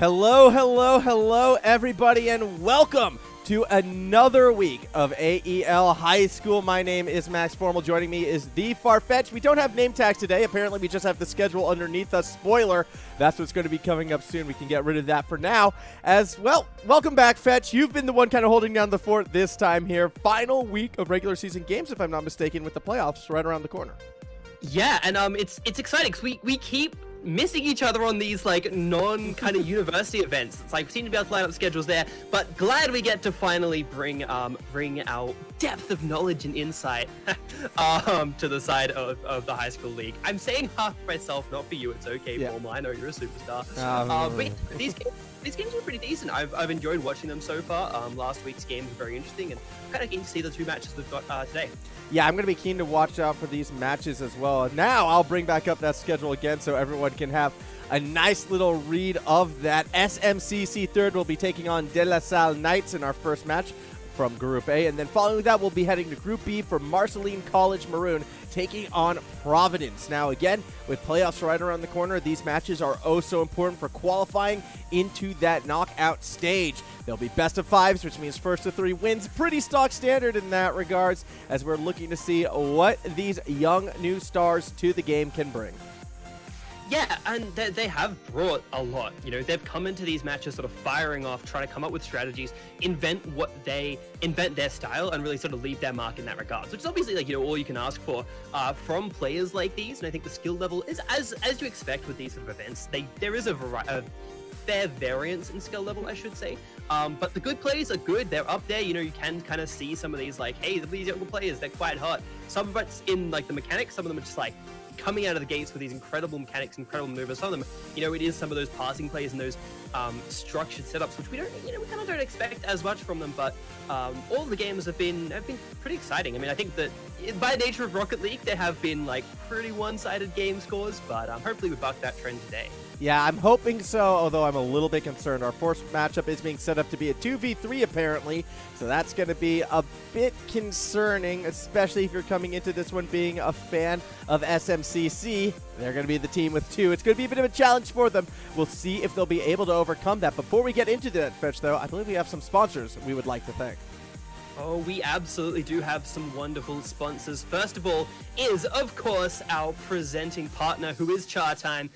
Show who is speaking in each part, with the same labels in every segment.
Speaker 1: Hello, hello, hello, everybody, and welcome to another week of AEL High School. My name is Max Formal. Joining me is the Farfetch. We don't have name tags today. Apparently, we just have the schedule underneath us. Spoiler, that's what's going to be coming up soon. We can get rid of that for now. As well, welcome back, Fetch. You've been the one kind of holding down the fort this time here. Final week of regular season games, if I'm not mistaken, with the playoffs right around the corner.
Speaker 2: Yeah, and it's exciting because we keep missing each other on these like non kind of university events. It's like we seem to be able to line up schedules there, but glad we get to finally bring our depth of knowledge and insight to the side of the high school league. I'm saying half for myself, not for you. It's okay, Paul. I know you're a superstar. But these games were pretty decent. I've enjoyed watching them so far. Last week's games were very interesting, and I'm kind of keen to see the two matches we've got today.
Speaker 1: Yeah, I'm going to be keen to watch out for these matches as well. Now I'll bring back up that schedule again so everyone can have a nice little read of that. SMCC third will be taking on De La Salle Knights in our first match from Group A. And then following that, we'll be heading to Group B for Marceline College Maroon taking on Providence. Now again, with playoffs right around the corner, these matches are oh so important for qualifying into that knockout stage. They'll be best of fives, which means first to three wins. Pretty stock standard in that regards, as we're looking to see what these young new stars to the game can bring.
Speaker 2: Yeah, and they have brought a lot. You know, they've come into these matches sort of firing off, trying to come up with strategies, invent their style, and really sort of leave their mark in that regard. Which is obviously, like, you know, all you can ask for from players like these. And I think the skill level is as you expect with these sort of events. There is a fair variance in skill level, I should say. But the good players are good. They're up there. You know, you can kind of see some of these, like, hey, these younger players, they're quite hot. Some of it's in, like, the mechanics. Some of them are just, like, coming out of the gates with these incredible mechanics, incredible maneuvers. Some of them, you know, it is some of those passing plays and those structured setups, which we don't, you know, we kind of don't expect as much from them. But all the games have been pretty exciting. I mean, I think that by nature of Rocket League, there have been like pretty one-sided game scores, but hopefully we buck that trend today. Yeah,
Speaker 1: I'm hoping so, although I'm a little bit concerned. Our first matchup is being set up to be a 2v3 apparently, so that's going to be a bit concerning, especially if you're coming into this one being a fan of SMCC. They're going to be the team with two. It's going to be a bit of a challenge for them. We'll see if they'll be able to overcome that. Before we get into that, Fetch, though, I believe we have some sponsors we would like to thank.
Speaker 2: Oh, we absolutely do have some wonderful sponsors. First of all is, of course, our presenting partner, who is Chatime.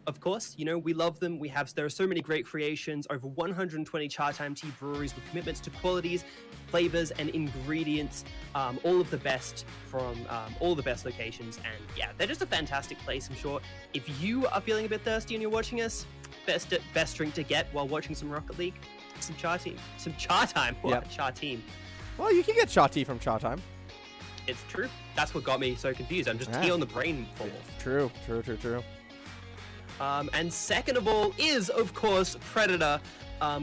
Speaker 2: Of course, you know, we love them. There are so many great creations, over 120 Chatime tea breweries with commitments to qualities, flavors, and ingredients, all of the best from all the best locations. And yeah, they're just a fantastic place. I'm sure if you are feeling a bit thirsty and you're watching us, best drink to get while watching some Rocket League, some Chatime.
Speaker 1: Yep.
Speaker 2: Chatime.
Speaker 1: Well, you can get Cha tea from Chatime.
Speaker 2: It's true. That's what got me so confused. I'm just tea on the brain.
Speaker 1: True.
Speaker 2: And second of all is, of course, Predator.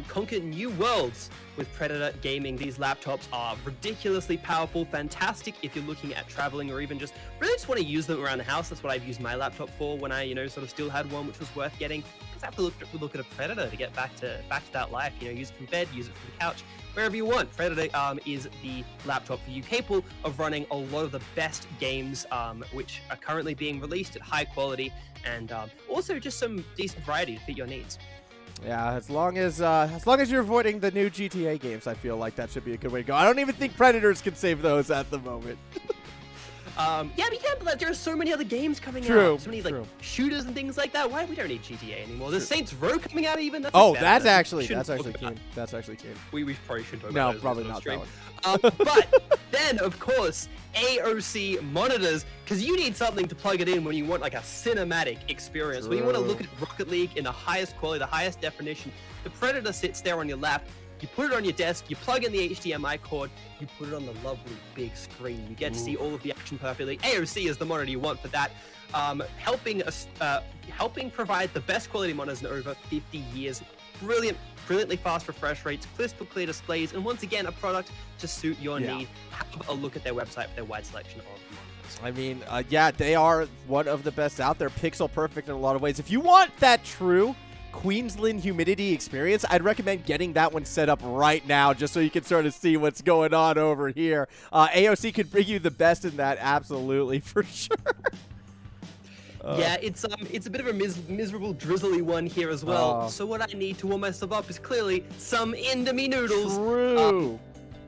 Speaker 2: Conquer new worlds with Predator Gaming. These laptops are ridiculously powerful, fantastic if you're looking at traveling or even just really just want to use them around the house. That's what I've used my laptop for when I, you know, sort of still had one, which was worth getting. Just have to look at a Predator to get back to that life. You know, use it from bed, use it from the couch, wherever you want. Predator is the laptop for you, capable of running a lot of the best games, which are currently being released at high quality, and also just some decent variety to fit your needs.
Speaker 1: Yeah, as long as you're avoiding the new GTA games, I feel like that should be a good way to go. I don't even think Predators can save those at the moment.
Speaker 2: Yeah, we can't. But there are so many other games coming
Speaker 1: out.
Speaker 2: So many like shooters and things like that. Why we don't need GTA anymore? There's Saints Row coming out even.
Speaker 1: That's actually keen. That's actually keen.
Speaker 2: We probably shouldn't talk
Speaker 1: about
Speaker 2: those.
Speaker 1: No, probably not that one.
Speaker 2: But then, of course, AOC monitors, because you need something to plug it in when you want like a cinematic experience. When you want to look at Rocket League in the highest quality, the highest definition. The Predator sits there on your lap. You put it on your desk, you plug in the HDMI cord, you put it on the lovely big screen. You get to see all of the action perfectly. AOC is the monitor you want for that, helping provide the best quality monitors in over 50 years. Brilliantly fast refresh rates, crystal clear displays, and once again, a product to suit your need. Have a look at their website for their wide selection of monitors.
Speaker 1: I mean, yeah, they are one of the best out there, pixel perfect in a lot of ways. If you want that true Queensland humidity experience, I'd recommend getting that one set up right now just so you can sort of see what's going on over here. AOC could bring you the best in that, absolutely, for sure.
Speaker 2: Yeah, it's a bit of a miserable, drizzly one here as well. So what I need to warm myself up is clearly some Indomie noodles.
Speaker 1: True.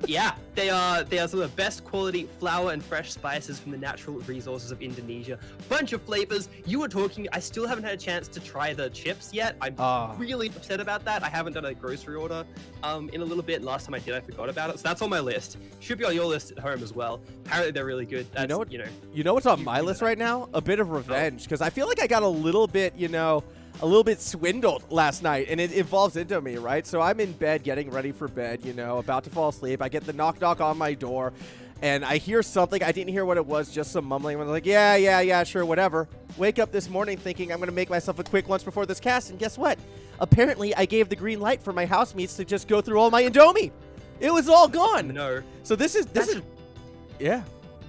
Speaker 2: Yeah, they are some of the best quality flour and fresh spices from the natural resources of Indonesia. Bunch of flavors. You were talking, I still haven't had a chance to try the chips yet. I'm really upset about that. I haven't done a grocery order in a little bit. Last time I did, I forgot about it. So that's on my list. Should be on your list at home as well. Apparently they're really good. That's,
Speaker 1: you know what's on my list right now? A bit of revenge, because I feel like I got a little bit, a little bit swindled last night, and it involves Indomie, right? So I'm in bed, getting ready for bed, about to fall asleep. I get the knock on my door, and I hear something. I didn't hear what it was, just some mumbling. I'm like, yeah, sure, whatever. Wake up this morning thinking I'm going to make myself a quick lunch before this cast, and guess what? Apparently, I gave the green light for my housemates to just go through all my Indomie. It was all gone.
Speaker 2: No.
Speaker 1: So this is yeah.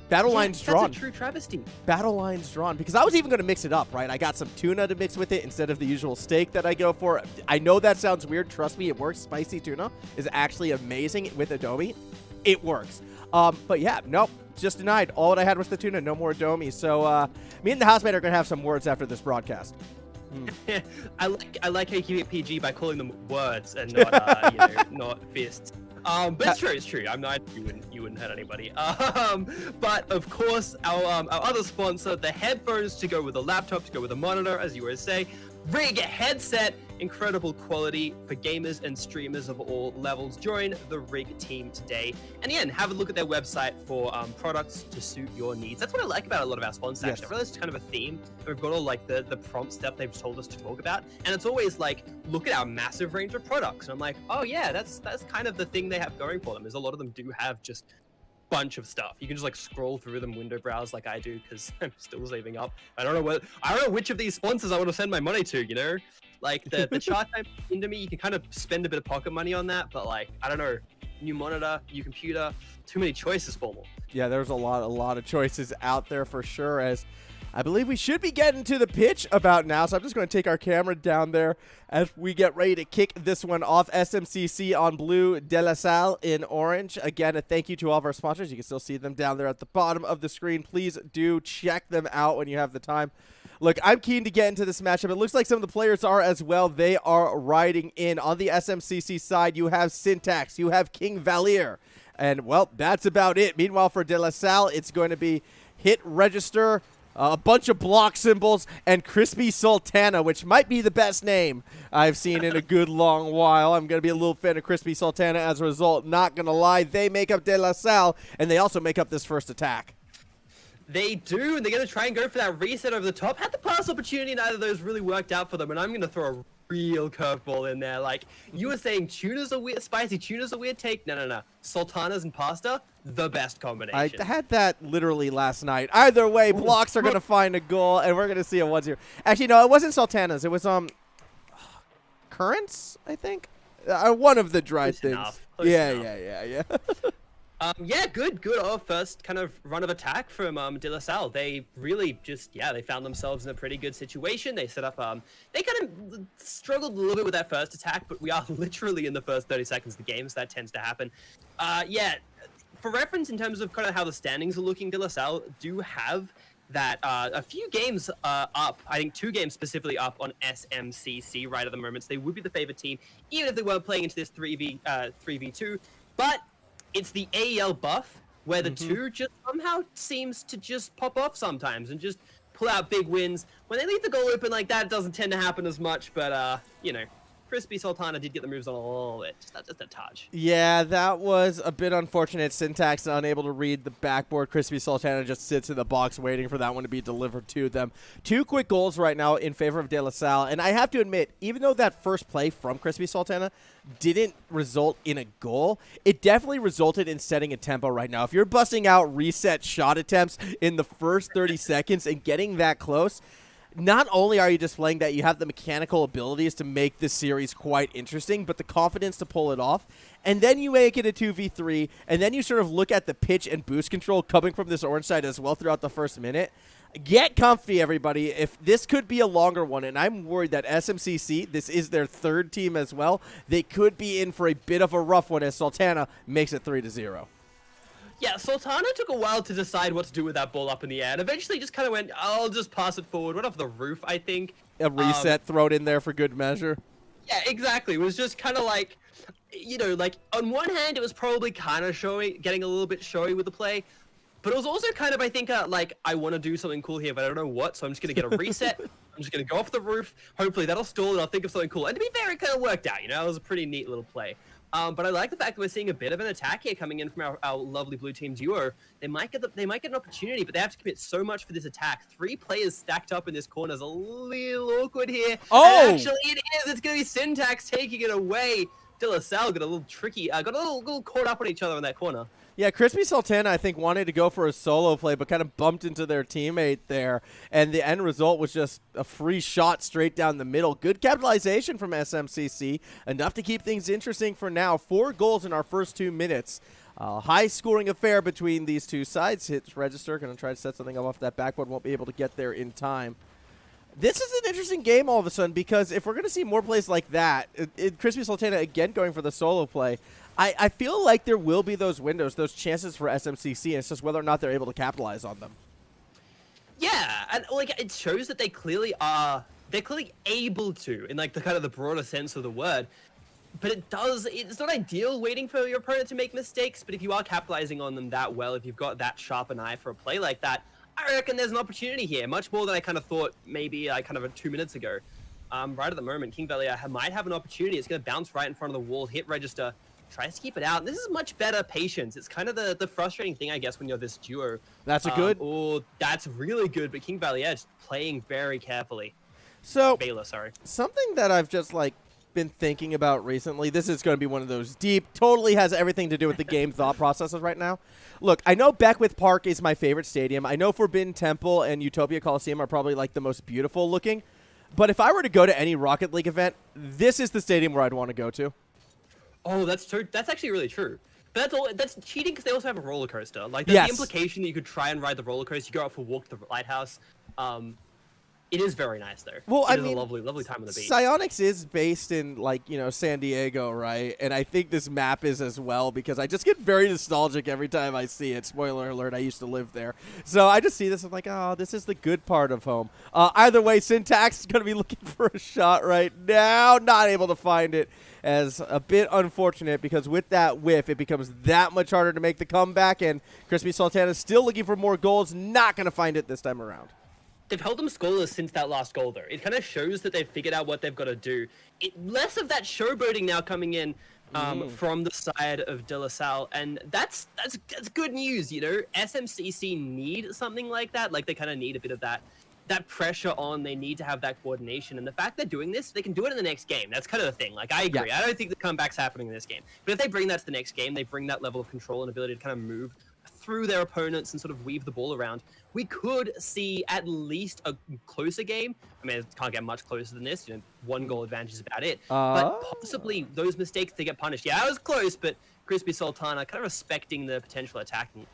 Speaker 1: Battle lines drawn.
Speaker 2: That's a true travesty.
Speaker 1: Battle lines drawn. Because I was even going to mix it up, right? I got some tuna to mix with it instead of the usual steak that I go for. I know that sounds weird. Trust me, it works. Spicy tuna is actually amazing with Indomie. It works. But yeah, nope. Just denied. All that I had was the tuna. No more Indomie. So me and the housemate are going to have some words after this broadcast.
Speaker 2: I like how you keep it PG by calling them words and not not fists. But it's true. I'm not. You wouldn't hurt anybody. But of course, our other sponsor, the headphones to go with the laptop, to go with the monitor, as you always say, Rig headset, incredible quality for gamers and streamers of all levels. Join the Rig team today, and again, have a look at their website for products to suit your needs. That's what I like about a lot of our sponsors.
Speaker 1: Yes.
Speaker 2: Actually, I realize it's kind of a theme. We've got all like the prompt stuff they've told us to talk about, and it's always like, look at our massive range of products. And I'm like, oh yeah, that's kind of the thing they have going for them. Is a lot of them do have just bunch of stuff. You can just like scroll through them, window browse like I do, because I'm still saving up. I don't know which of these sponsors I want to send my money to, like the Chatime Indomie, you can kind of spend a bit of pocket money on that, but like, I don't know, new monitor, new computer, too many choices for me.
Speaker 1: Yeah, there's a lot of choices out there for sure, as I believe we should be getting to the pitch about now, so I'm just going to take our camera down there as we get ready to kick this one off. SMCC on blue, De La Salle in orange. Again, a thank you to all of our sponsors. You can still see them down there at the bottom of the screen. Please do check them out when you have the time. Look, I'm keen to get into this matchup. It looks like some of the players are as well. They are riding in. On the SMCC side, you have Syntax, you have King Valier, and, well, that's about it. Meanwhile, for De La Salle, it's going to be Hit Register, a bunch of block symbols, and Crispy Sultana, which might be the best name I've seen in a good long while. I'm going to be a little fan of Crispy Sultana as a result. Not going to lie. They make up De La Salle, and they also make up this first attack.
Speaker 2: They do, and they're going to try and go for that reset over the top. Had the pass opportunity, neither of those really worked out for them, and I'm going to throw a real curveball in there. Like, you were saying tuna's a weird, spicy tuna's a weird take. No. Sultanas and pasta, the best combination.
Speaker 1: I had that literally last night. Either way, blocks are going to find a goal, and we're going to see a 1-0. Actually, no, it wasn't Sultanas. It was, Currants, I think? One of the dry
Speaker 2: Close
Speaker 1: things.
Speaker 2: enough.
Speaker 1: Yeah.
Speaker 2: Yeah, good. Our first kind of run of attack from De La Salle. They really just, they found themselves in a pretty good situation. They set up, they kind of struggled a little bit with that first attack, but we are literally in the first 30 seconds of the game, so that tends to happen. For reference, in terms of kind of how the standings are looking, De La Salle do have that a few games up, I think 2 games specifically up on SMCC right at the moment, so they would be the favorite team, even if they weren't playing into this 3v2, but it's the AEL buff where the two just somehow seems to just pop off sometimes and just pull out big wins. When they leave the goal open like that, it doesn't tend to happen as much, but, Crispy Sultana did get the moves on a little bit, just a touch.
Speaker 1: Yeah, that was a bit unfortunate. Syntax unable to read the backboard. Crispy Sultana just sits in the box waiting for that one to be delivered to them. 2 quick goals right now in favor of De La Salle, and I have to admit, even though that first play from Crispy Sultana didn't result in a goal, it definitely resulted in setting a tempo right now. If you're busting out reset shot attempts in the first 30 seconds and getting that close, not only are you displaying that you have the mechanical abilities to make this series quite interesting, but the confidence to pull it off, and then you make it a 2v3, and then you sort of look at the pitch and boost control coming from this orange side as well throughout the first minute. Get comfy, everybody. If this could be a longer one, and I'm worried that SMCC, this is their 3rd team as well, they could be in for a bit of a rough one as Sultana makes it 3-0.
Speaker 2: Yeah, Sultana took a while to decide what to do with that ball up in the air, and eventually just kind of went, I'll just pass it forward. Went off the roof, I think.
Speaker 1: A reset thrown in there for good measure.
Speaker 2: Yeah, exactly. It was just kind of like, you know, like on one hand, it was probably kind of showy, getting a little bit showy with the play, but it was also kind of, I think, like, I want to do something cool here, but I don't know what, so I'm just going to get a reset. I'm just going to go off the roof. Hopefully that'll stall and I'll think of something cool. And to be fair, it kind of worked out, you know? It was a pretty neat little play. But I like the fact that we're seeing a bit of an attack here coming in from our lovely blue team duo. They might get an opportunity, but they have to commit so much for this attack. 3 players stacked up in this corner is a little awkward here.
Speaker 1: Oh!
Speaker 2: And actually, it is. It's going to be Syntax taking it away. De La Salle got a little tricky, got a little caught up on each other in that corner.
Speaker 1: Yeah, Crispy Sultana, I think, wanted to go for a solo play, but kind of bumped into their teammate there. And the end result was just a free shot straight down the middle. Good capitalization from SMCC. Enough to keep things interesting for now. 4 goals in our first 2 minutes. High-scoring affair between these two sides. Hits register. Going to try to set something up off that backboard. Won't be able to get there in time. This is an interesting game all of a sudden because if we're going to see more plays like that, Crispy Sultana again going for the solo play, I feel like there will be those windows, those chances for SMCC, and it's just whether or not they're able to capitalize on them.
Speaker 2: Yeah, and like it shows that they clearly are. They're clearly able to, in like the kind of the broader sense of the word. But it's not ideal waiting for your opponent to make mistakes. But if you are capitalizing on them that well, if you've got that sharp an eye for a play like that, I reckon there's an opportunity here, much more than I kind of thought maybe kind of 2 minutes ago. Right at the moment, King Valia might have an opportunity. It's going to bounce right in front of the wall, hit register. Tries to keep it out. This is much better patience. It's kind of the frustrating thing, I guess, when you're this duo.
Speaker 1: That's a good.
Speaker 2: Oh, that's really good. But King Valier playing very carefully.
Speaker 1: So,
Speaker 2: Baylor, sorry.
Speaker 1: Something that I've just been thinking about recently. This is going to be one of those deep, totally has everything to do with the game thought processes right now. Look, I know Beckwith Park is my favorite stadium. I know Forbidden Temple and Utopia Coliseum are probably like the most beautiful looking. But if I were to go to any Rocket League event, this is the stadium where I'd want to go to.
Speaker 2: Oh, that's actually really true. But that's cheating because they also have a roller coaster. Like, there's
Speaker 1: Yes.
Speaker 2: the implication that you could try and ride the roller coaster. You go out for a walk to the lighthouse. It is very nice there.
Speaker 1: Well,
Speaker 2: it
Speaker 1: I
Speaker 2: is
Speaker 1: mean,
Speaker 2: a lovely time on the beach.
Speaker 1: Psionics is based in, San Diego, right? And I think this map is as well because I just get very nostalgic every time I see it. Spoiler alert, I used to live there. So I just see this, I'm like, oh, this is the good part of home. Either way, Syntax is going to be looking for a shot right now. Not able to find it, as a bit unfortunate because with that whiff, it becomes that much harder to make the comeback. And Crispy Sultana is still looking for more goals. Not going to find it this time around.
Speaker 2: They've held them scoreless since that last goal, though. It kind of shows that they've figured out what they've got to do. Less of that showboating now coming in from the side of De La Salle, and that's good news, you know? SMCC need something like that. Like, they kind of need a bit of that pressure on. They need to have that coordination, and the fact they're doing this, they can do it in the next game. That's kind of the thing. Like, I agree.
Speaker 1: Yeah.
Speaker 2: I don't think the comeback's happening in this game. But if they bring that to the next game, they bring that level of control and ability to kind of move through their opponents and sort of weave the ball around, we could see at least a closer game. I mean, it can't get much closer than this. You know, 1 goal advantage is about it. But possibly those mistakes, they get punished. Yeah, I was close, but Crispy Sultana kind of respecting the potential attacking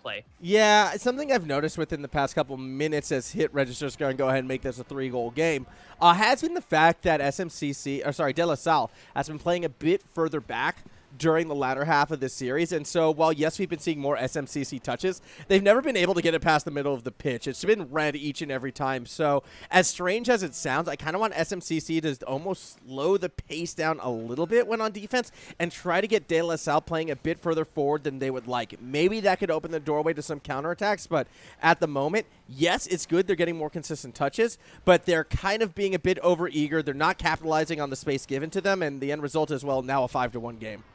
Speaker 2: play.
Speaker 1: Yeah, something I've noticed within the past couple minutes as hit registers going to go ahead and make this a 3-goal game has been the fact that De La Salle has been playing a bit further back during the latter half of this series. And so while, yes, we've been seeing more SMCC touches, they've never been able to get it past the middle of the pitch. It's been red each and every time. So as strange as it sounds, I kind of want SMCC to almost slow the pace down a little bit when on defense and try to get De La Salle playing a bit further forward than they would like. Maybe that could open the doorway to some counterattacks, but at the moment, yes, it's good. They're getting more consistent touches, but they're kind of being a bit overeager. They're not capitalizing on the space given to them, and the end result is, well, now a 5-1 game.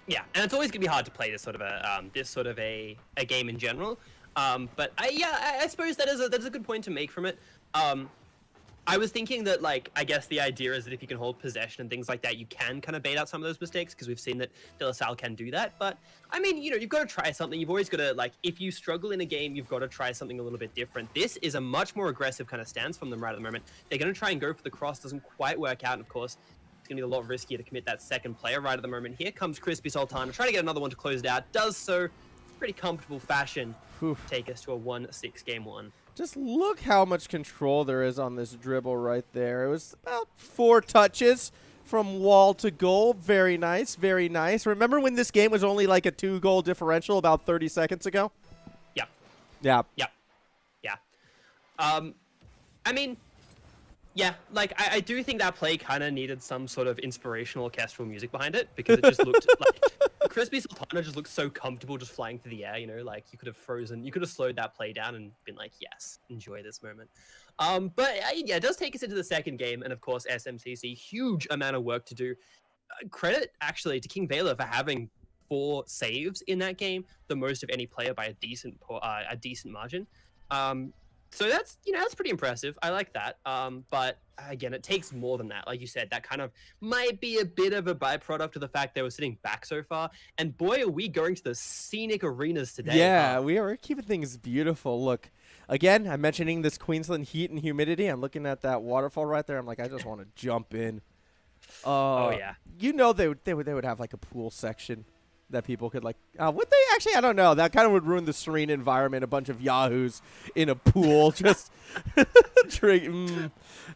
Speaker 2: Yeah, and it's always gonna be hard to play this sort of a game in general. But I suppose that's a good point to make from it. I was thinking that, like, I guess the idea is that if you can hold possession and things like that, you can kind of bait out some of those mistakes because we've seen that De La Salle can do that. But I mean, you know, you've got to try something. You've always got to, like, if you struggle in a game, you've got to try something a little bit different. This is a much more aggressive kind of stance from them right at the moment. They're going to try and go for the cross. Doesn't quite work out, and of course, it's going to be a lot riskier to commit that second player right at the moment. Here comes Crispy Sultana, trying to get another one to close it out. Does so pretty comfortable fashion. Take us to a 1-6 game 1.
Speaker 1: Just look how much control there is on this dribble right there. It was about 4 touches from wall to goal. Very nice, very nice. Remember when this game was only like a 2-goal differential about 30 seconds ago?
Speaker 2: Yeah.
Speaker 1: Yeah.
Speaker 2: Yeah. Yeah. I mean, yeah, like, I do think that play kind of needed some sort of inspirational orchestral music behind it, because it just looked like Crispy Sultana just looked so comfortable just flying through the air, you know, like you could have slowed that play down and been like, yes, enjoy this moment. But yeah, it does take us into the second game, and of course, SMCC, huge amount of work to do. Credit actually to King Vela for having 4 saves in that game, the most of any player by a decent margin. So that's pretty impressive. I like that. But again, it takes more than that. Like you said, that kind of might be a bit of a byproduct of the fact they were sitting back so far. And boy, are we going to the scenic arenas today.
Speaker 1: Yeah, we're keeping things beautiful. Look, again, I'm mentioning this Queensland heat and humidity. I'm looking at that waterfall right there. I'm like, I just want to jump in.
Speaker 2: Oh yeah.
Speaker 1: You know they would have like a pool section that people could like. Would they actually? I don't know. That kind of would ruin the serene environment. A bunch of yahoos in a pool just drink.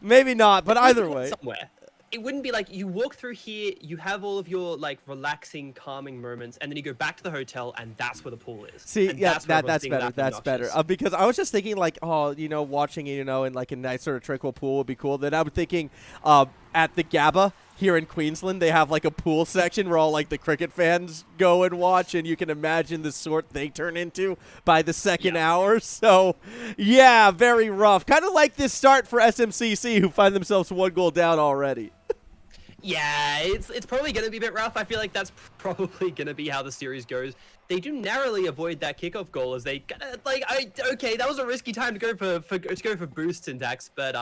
Speaker 1: Maybe not, but either way.
Speaker 2: Somewhere. It wouldn't be like you walk through here, you have all of your like relaxing, calming moments, and then you go back to the hotel, and that's where the pool is.
Speaker 1: See,
Speaker 2: and
Speaker 1: yeah, that's better.
Speaker 2: That's
Speaker 1: That's better. Because I was just thinking like, oh, watching in like a nice sort of tranquil pool would be cool. Then I'm thinking, at the GABA here in Queensland, they have like a pool section where all like the cricket fans go and watch, and you can imagine the sort they turn into by the second hour. So, yeah, very rough. Kind of like this start for SMCC, who find themselves 1 goal down already.
Speaker 2: Yeah, it's probably going to be a bit rough. I feel like that's probably going to be how the series goes. They do narrowly avoid that kickoff goal as they okay, that was a risky time to go for boost syntax, but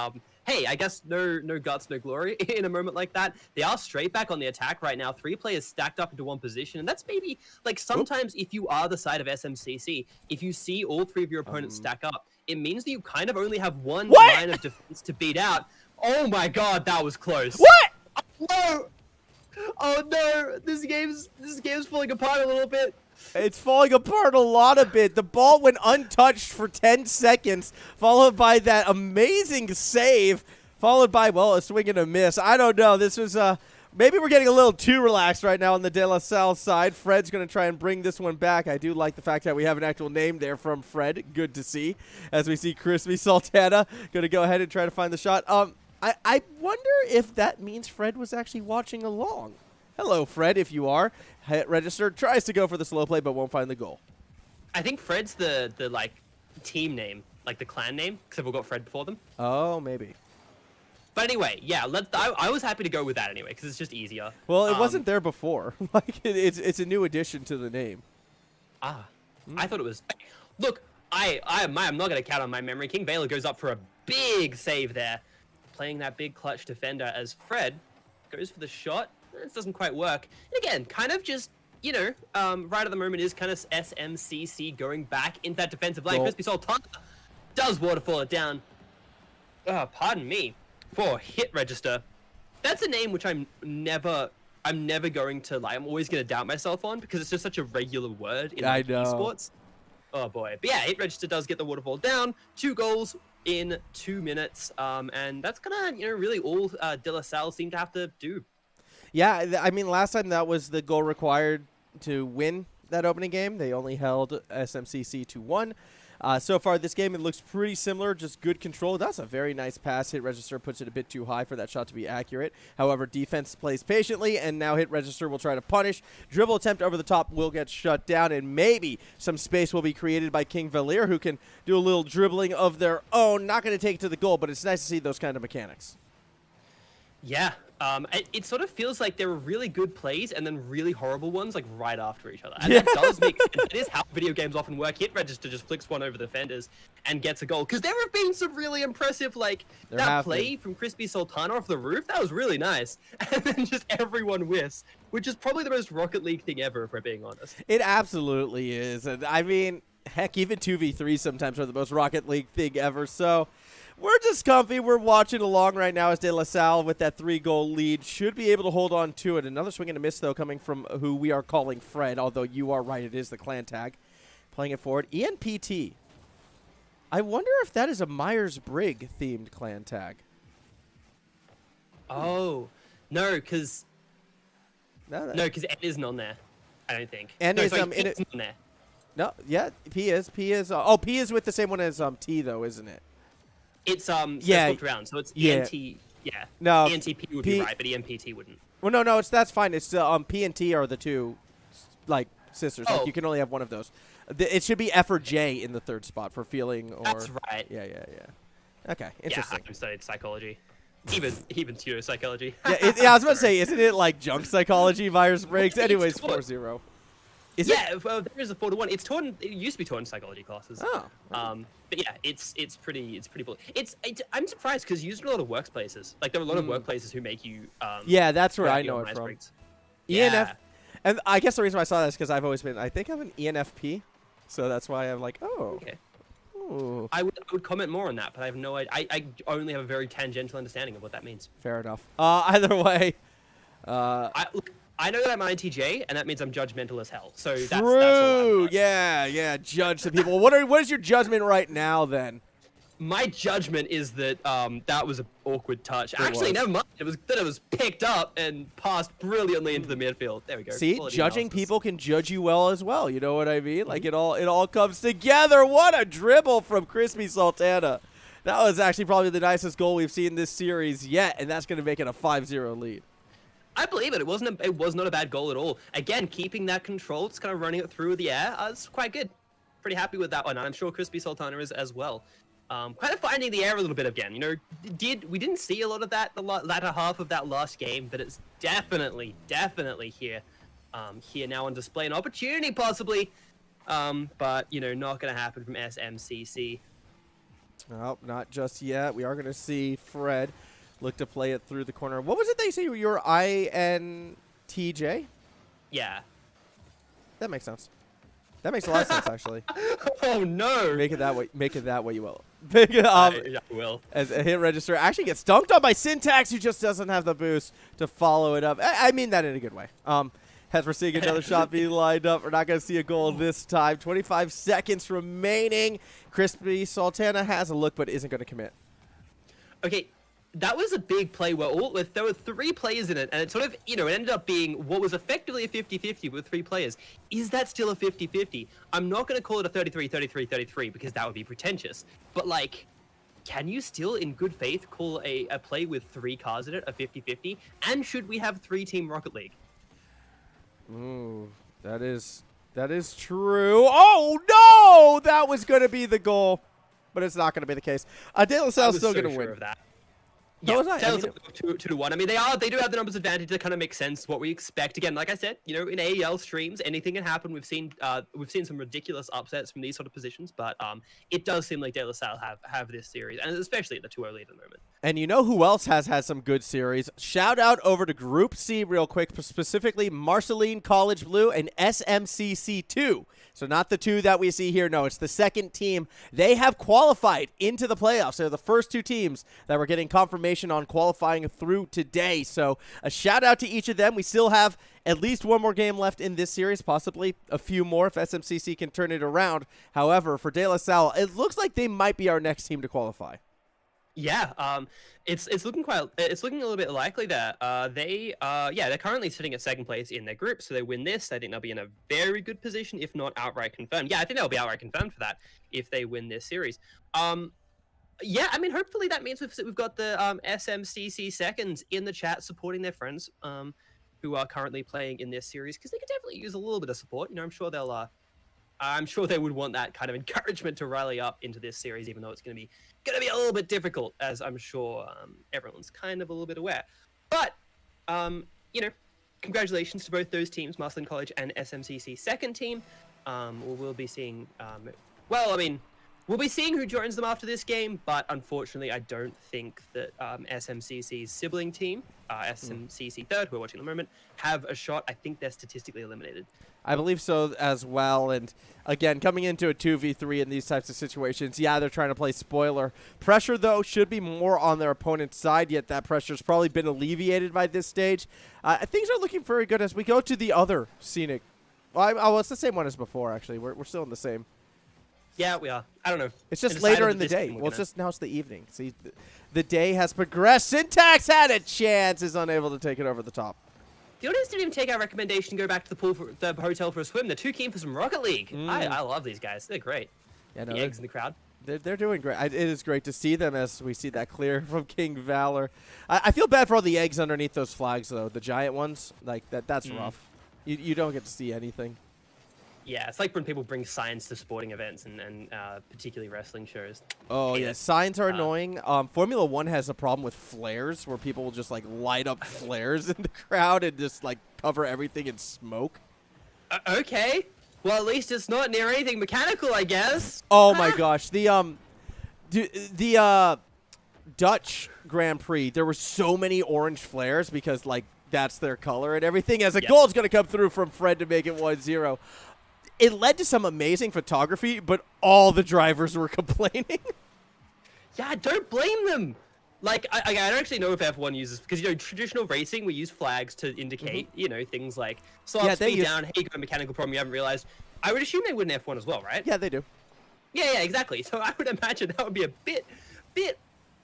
Speaker 2: hey, I guess no guts, no glory in a moment like that. They are straight back on the attack right now. 3 players stacked up into one position, and that's maybe like sometimes if you are the side of SMCC, if you see all 3 of your opponents stack up, it means that you kind of only have one line of defense to beat out. Oh my god, that was close.
Speaker 1: What?
Speaker 2: No! Oh no! This game's falling apart a little bit.
Speaker 1: It's falling apart a lot a bit. The ball went untouched for 10 seconds, followed by that amazing save, followed by, well, a swing and a miss. I don't know. This was, maybe we're getting a little too relaxed right now on the De La Salle side. Fred's going to try and bring this one back. I do like the fact that we have an actual name there from Fred. Good to see. As we see Crispy Sultana going to go ahead and try to find the shot. I wonder if that means Fred was actually watching along. Hello, Fred, if you are. Hit register, tries to go for the slow play, but won't find the goal.
Speaker 2: I think Fred's the like team name, like the clan name, because we've got Fred before them.
Speaker 1: Oh, maybe.
Speaker 2: But anyway, yeah, I was happy to go with that anyway, because it's just easier.
Speaker 1: Well, it wasn't there before. Like it's a new addition to the name.
Speaker 2: I thought it was. Look, I'm not going to count on my memory. King Vela goes up for a big save there, playing that big clutch defender as Fred goes for the shot. This doesn't quite work. And again, kind of just, right at the moment is kind of SMCC going back into that defensive line. Crispy Sultana does waterfall it down. Pardon me for hit register. That's a name which I'm never going to I'm always going to doubt myself on, because it's just such a regular word in esports. Oh boy. But yeah, hit register does get the waterfall down. 2 goals in 2 minutes. And that's kind of, really all De La Salle seem to have to do.
Speaker 1: Yeah, I mean, last time that was the goal required to win that opening game. They only held SMCC to 1. So far this game, it looks pretty similar, just good control. That's a very nice pass. Hit register puts it a bit too high for that shot to be accurate. However, defense plays patiently, and now hit register will try to punish. Dribble attempt over the top will get shut down, and maybe some space will be created by King Valier, who can do a little dribbling of their own. Not going to take it to the goal, but it's nice to see those kind of mechanics.
Speaker 2: Yeah, it sort of feels like there were really good plays and then really horrible ones, like right after each other. And that does make sense. It is how video games often work. Hit register just flicks one over the defenders and gets a goal. Because there have been some really impressive, that play from Crispy Sultana off the roof. That was really nice. And then just everyone whiffs, which is probably the most Rocket League thing ever, if we're being honest.
Speaker 1: It absolutely is. And I mean, heck, even 2v3 sometimes are the most Rocket League thing ever. So we're just comfy. We're watching along right now as De La Salle with that 3-goal lead should be able to hold on to it. Another swing and a miss, though, coming from who we are calling Fred, although you are right, it is the clan tag. Playing it forward. ENPT. I wonder if that is a Myers-Briggs themed clan tag.
Speaker 2: Oh, No, because
Speaker 1: No,
Speaker 2: N isn't on there. I don't think.
Speaker 1: N
Speaker 2: no,
Speaker 1: is
Speaker 2: sorry,
Speaker 1: in
Speaker 2: P
Speaker 1: it.
Speaker 2: isn't on there.
Speaker 1: No, yeah, P is. Oh, P is with the same one as T though, isn't it?
Speaker 2: It's so
Speaker 1: Yeah.
Speaker 2: it's swapped around, so it's
Speaker 1: Yeah.
Speaker 2: ENT. Yeah.
Speaker 1: No,
Speaker 2: ENTP would be right, but EMPT wouldn't.
Speaker 1: Well, no, that's fine. It's P and T are the two, like sisters.
Speaker 2: Oh.
Speaker 1: Like you can only have one of those. It should be F or J in the third spot for feeling or.
Speaker 2: That's right.
Speaker 1: Yeah. Okay, interesting.
Speaker 2: Yeah, I studied psychology, even pseudo psychology.
Speaker 1: Yeah, I was about to say, isn't it like junk psychology, virus breaks?
Speaker 2: Well,
Speaker 1: Anyways,
Speaker 2: it's taught.
Speaker 1: 4-0.
Speaker 2: Well, there is a 4-1. It's taught. It used to be taught in psychology classes.
Speaker 1: Oh.
Speaker 2: But yeah, it's pretty. I'm surprised because used in a lot of workplaces. Like there are a lot of workplaces who make you.
Speaker 1: Yeah, that's where I
Speaker 2: your
Speaker 1: know it
Speaker 2: minds
Speaker 1: from.
Speaker 2: breaks.
Speaker 1: ENF,
Speaker 2: Yeah.
Speaker 1: and I guess the reason why I saw that is because I've always been. I think I'm an ENFP, so that's why I'm like, oh.
Speaker 2: Okay.
Speaker 1: Ooh.
Speaker 2: I would comment more on that, but I have no idea. I only have a very tangential understanding of what that means.
Speaker 1: Fair enough. Either way.
Speaker 2: I know that I'm INTJ, and that means I'm judgmental as hell. So that's all
Speaker 1: True.
Speaker 2: I've got.
Speaker 1: Yeah. Judge the people. What is your judgment right now then?
Speaker 2: My judgment is that that was an awkward touch. Actually,
Speaker 1: was.
Speaker 2: never mind. It was picked up and passed brilliantly into the midfield. There we go.
Speaker 1: See,
Speaker 2: Quality
Speaker 1: judging
Speaker 2: analysis.
Speaker 1: people can judge you well as well. You know what I mean? Like it all comes together. What a dribble from Crispy Sultana. That was actually probably the nicest goal we've seen this series yet, and that's going to make it a 5-0 lead.
Speaker 2: I believe it. It was not a bad goal at all. Again, keeping that control, it's kind of running it through the air. It's quite good. Pretty happy with that one. And I'm sure Crispy Sultana is as well. Kind of finding the air a little bit again. You know, we didn't see a lot of that the latter half of that last game, but it's definitely here. Here now on display, an opportunity possibly, but you know, not going to happen from SMCC.
Speaker 1: Nope, not just yet. We are going to see Fred look to play it through the corner. What was it they say you were INTJ?
Speaker 2: Yeah.
Speaker 1: That makes sense. That makes a lot of sense, actually.
Speaker 2: Oh no!
Speaker 1: Make it that way. Make it that way. You will.
Speaker 2: I will.
Speaker 1: As a hit register actually gets dunked on by Syntax, who just doesn't have the boost to follow it up. I mean that in a good way. As we're seeing another shot being lined up, we're not going to see a goal this time. 25 seconds remaining. Crispy Sultana has a look, but isn't going to commit.
Speaker 2: Okay, that was a big play where there were 3 players in it, and it sort of, you know, it ended up being what was effectively a 50-50 with 3 players. Is that still a 50-50? I'm not going to call it a 33-33-33 because that would be pretentious. But, like, can you still, in good faith, call a play with 3 cars in it a 50-50? And should we have 3-team Rocket League?
Speaker 1: Ooh, that is true. Oh, no! That was going to be the goal, but it's not going to be the case. De La Salle's still going to win.
Speaker 2: Of that.
Speaker 1: No,
Speaker 2: Yeah,
Speaker 1: it's not. I mean,
Speaker 2: 2-1. I mean, they do have the numbers advantage that kind of makes sense. What we expect, again, like I said, you know, in AEL streams, anything can happen. We've seen some ridiculous upsets from these sort of positions, but it does seem like De La Salle have this series, and especially at the 2-0 lead at the moment.
Speaker 1: And you know who else has had some good series? Shout out over to Group C real quick, specifically Marceline College Blue and SMCC2. So not the 2 that we see here. No, it's the second team. They have qualified into the playoffs. They're the first 2 teams that were getting confirmation on qualifying through today. So a shout out to each of them. We still have at least one more game left in this series, possibly a few more if SMCC can turn it around. However, for De La Salle, it looks like they might be our next team to qualify.
Speaker 2: Yeah, it's looking a little bit likely there. They're currently sitting at 2nd place in their group, so they win this. I think they'll be in a very good position, if not outright confirmed. Yeah, I think they'll be outright confirmed for that if they win this series. Yeah, I mean, hopefully that means we've got the SMCC seconds in the chat supporting their friends who are currently playing in this series, because they could definitely use a little bit of support. You know, I'm sure they would want that kind of encouragement to rally up into this series, even though it's going to be a little bit difficult, as I'm sure everyone's kind of a little bit aware. But you know, congratulations to both those teams, Marceline College and SMCC second team. We'll be seeing. We'll be seeing who joins them after this game, but unfortunately, I don't think that SMCC's sibling team, SMCC third, who we're watching at the moment, have a shot. I think they're statistically eliminated.
Speaker 1: I believe so as well. And again, coming into a 2v3 in these types of situations, yeah, they're trying to play spoiler. Pressure, though, should be more on their opponent's side, yet that pressure's probably been alleviated by this stage. Things are looking very good as we go to the other scenic. Well, it's the same one as before, actually. We're still in the same
Speaker 2: Yeah, we are. I don't know.
Speaker 1: It's just later in the day. Well, now it's the evening. See, the day has progressed. Syntax had a chance, is unable to take it over the top.
Speaker 2: The audience didn't even take our recommendation and go back to the pool for the hotel for a swim. They're too keen for some Rocket League. I love these guys. They're great.
Speaker 1: Yeah, no,
Speaker 2: the eggs in the crowd.
Speaker 1: They're doing great. It is great to see them as we see that clear from King Valor. I feel bad for all the eggs underneath those flags, though. The giant ones, like that's rough. You don't get to see anything.
Speaker 2: Yeah, it's like when people bring signs to sporting events and particularly wrestling shows.
Speaker 1: Oh, yeah. Signs are annoying. Formula 1 has a problem with flares where people will just, like, light up flares in the crowd and just, like, cover everything in smoke.
Speaker 2: Okay. Well, at least it's not near anything mechanical, I guess.
Speaker 1: Oh, my gosh. The Dutch Grand Prix, there were so many orange flares because, like, that's their color and everything. As a goal's going to come through from Fred to make it 1-0. It led to some amazing photography, but all the drivers were complaining.
Speaker 2: Yeah, don't blame them. Like, I don't actually know if F1 uses, because, you know, traditional racing, we use flags to indicate, you know, things like slow up, speed down, hey, you got a mechanical problem you haven't realized. I would assume they would in F1 as well, right?
Speaker 1: Yeah, they do.
Speaker 2: Yeah, exactly. So I would imagine that would be a bit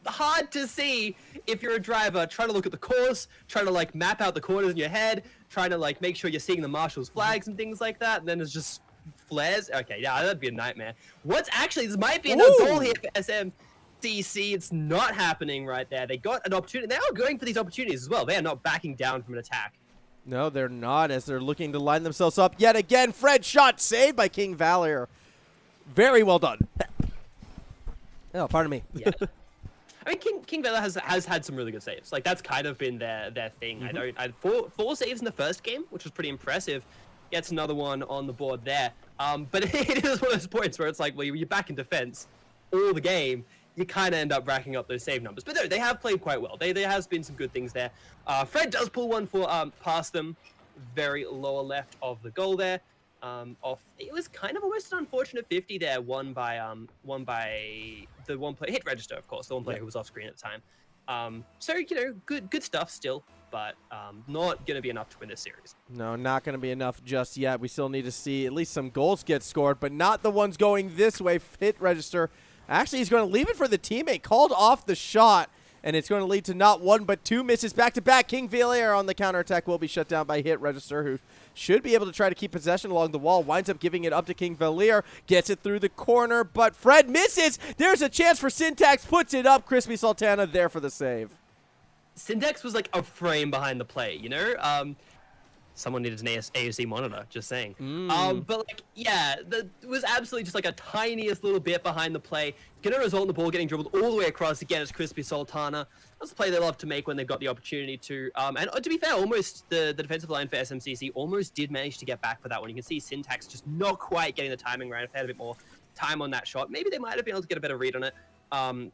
Speaker 2: hard to see if you're a driver trying to look at the course, trying to, like, map out the corners in your head, trying to, like, make sure you're seeing the marshal's flags and things like that, and then it's just flares. Okay, yeah, that'd be a nightmare. This might be another goal here for SMCC. It's not happening right there. They got an opportunity. They are going for these opportunities as well. They are not backing down from an attack.
Speaker 1: No, they're not, as they're looking to line themselves up yet again. Fred shot saved by King Valor. Very well done. Oh, pardon me.
Speaker 2: Yeah. I mean, King Valor has had some really good saves. Like, that's kind of been their thing. I had four saves in the first game, which was pretty impressive. Gets another one on the board there. But it is one of those points where it's like, well, you're back in defense all the game. You kind of end up racking up those save numbers. But no, they have played quite well. There has been some good things there. Fred does pull one for past them, very lower left of the goal there. It was kind of almost an unfortunate 50 there, won by the one player, hit register, of course, the one player who was off screen at the time. So, you know, good stuff still, but not going to be enough to win this series.
Speaker 1: No, not going to be enough just yet. We still need to see at least some goals get scored, but not the ones going this way. Hit register. Actually, he's going to leave it for the teammate. Called off the shot, and it's going to lead to not one but two misses back-to-back. King Valor on the counterattack will be shut down by Hit Register, who should be able to try to keep possession along the wall. Winds up giving it up to King Valor. Gets it through the corner, but Fred misses. There's a chance for Syntax. Puts it up. Crispy Sultana there for the save.
Speaker 2: Syntax was like a frame behind the play, you know? Someone needed an AOC monitor, just saying. But, like, yeah, it was absolutely just like a tiniest little bit behind the play. Gonna result in the ball getting dribbled all the way across. Again, it's Crispy Sultana. That's a play they love to make when they've got the opportunity to. And to be fair, almost the defensive line for SMCC almost did manage to get back for that one. You can see Syntax just not quite getting the timing right. If they had a bit more time on that shot, maybe they might have been able to get a better read on it.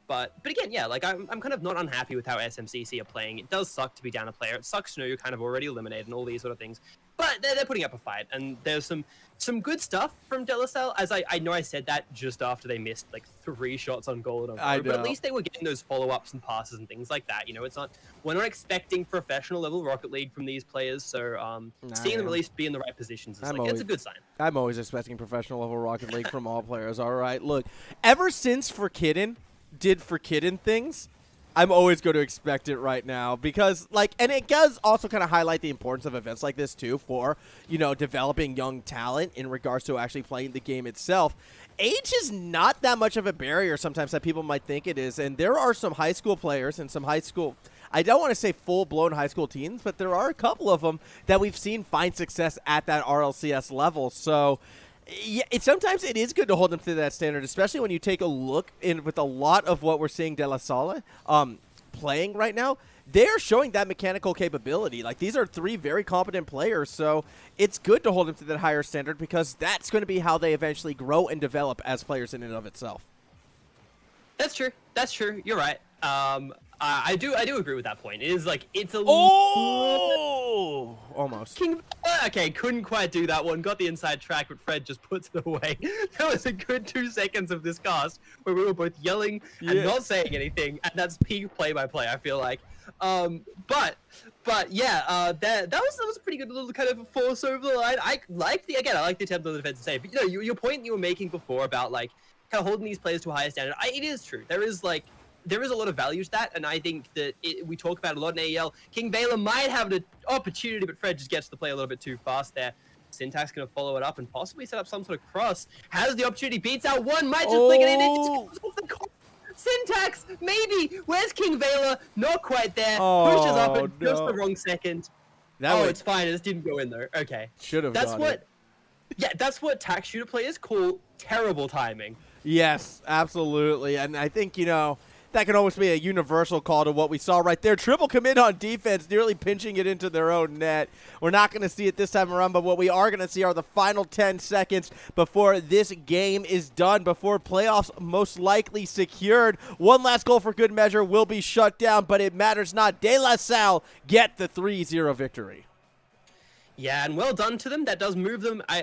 Speaker 2: But again, yeah, like I'm kind of not unhappy with how SMCC are playing. It does suck to be down a player. It sucks to know you're kind of already eliminated and all these sort of things. But they're putting up a fight, and there's some good stuff from De La Salle. As I know I said that just after they missed like 3 shots on goal, but at least they were getting those follow-ups and passes and things like that. You know, we're not expecting professional level Rocket League from these players, so seeing them at least be in the right positions is it's a good sign.
Speaker 1: I'm always expecting professional level Rocket League from all players. All right, look, ever since Forkidden did Forkidden things, I'm always going to expect it right now because, like, and it does also kind of highlight the importance of events like this, too, for, you know, developing young talent in regards to actually playing the game itself. Age is not that much of a barrier sometimes that people might think it is, and there are some high school players and some high school, I don't want to say full-blown high school teams, but there are a couple of them that we've seen find success at that RLCS level, so yeah, sometimes it is good to hold them to that standard, especially when you take a look in with a lot of what we're seeing De La Salle playing right now. They're showing that mechanical capability. Like, these are 3 very competent players, so it's good to hold them to that higher standard because that's going to be how they eventually grow and develop as players in and of itself.
Speaker 2: That's true. You're right. I do agree with that point. It is like it's a
Speaker 1: Oh, almost.
Speaker 2: King. Okay, couldn't quite do that one. Got the inside track, but Fred just puts it away. That was a good 2 seconds of this cast where we were both yelling and not saying anything, and that's peak play-by-play. I feel like. But yeah, that was a pretty good little kind of force over the line. I like the attempt on the defensive save. But your point you were making before about like kind of holding these players to a higher standard. It is true. There is a lot of value to that, and I think that we talk about it a lot in AEL. King Baylor might have an opportunity, but Fred just gets the play a little bit too fast there. Syntax going to follow it up and possibly set up some sort of cross. Has the opportunity, beats out one, might just flick it in. It just goes off the corner. Syntax, maybe. Where's King Baylor? Not quite there. Pushes up at just the wrong second. It's fine. It just didn't go in there. Okay.
Speaker 1: Should have.
Speaker 2: That's what tax shooter players call terrible timing.
Speaker 1: Yes, absolutely. And I think, that can almost be a universal call to what we saw right there. Triple commit on defense, nearly pinching it into their own net. We're not going to see it this time around, but what we are going to see are the final 10 seconds before this game is done, before playoffs most likely secured. One last goal for good measure will be shut down, but it matters not. De La Salle get the 3-0 victory.
Speaker 2: Yeah, and well done to them. That does move them. I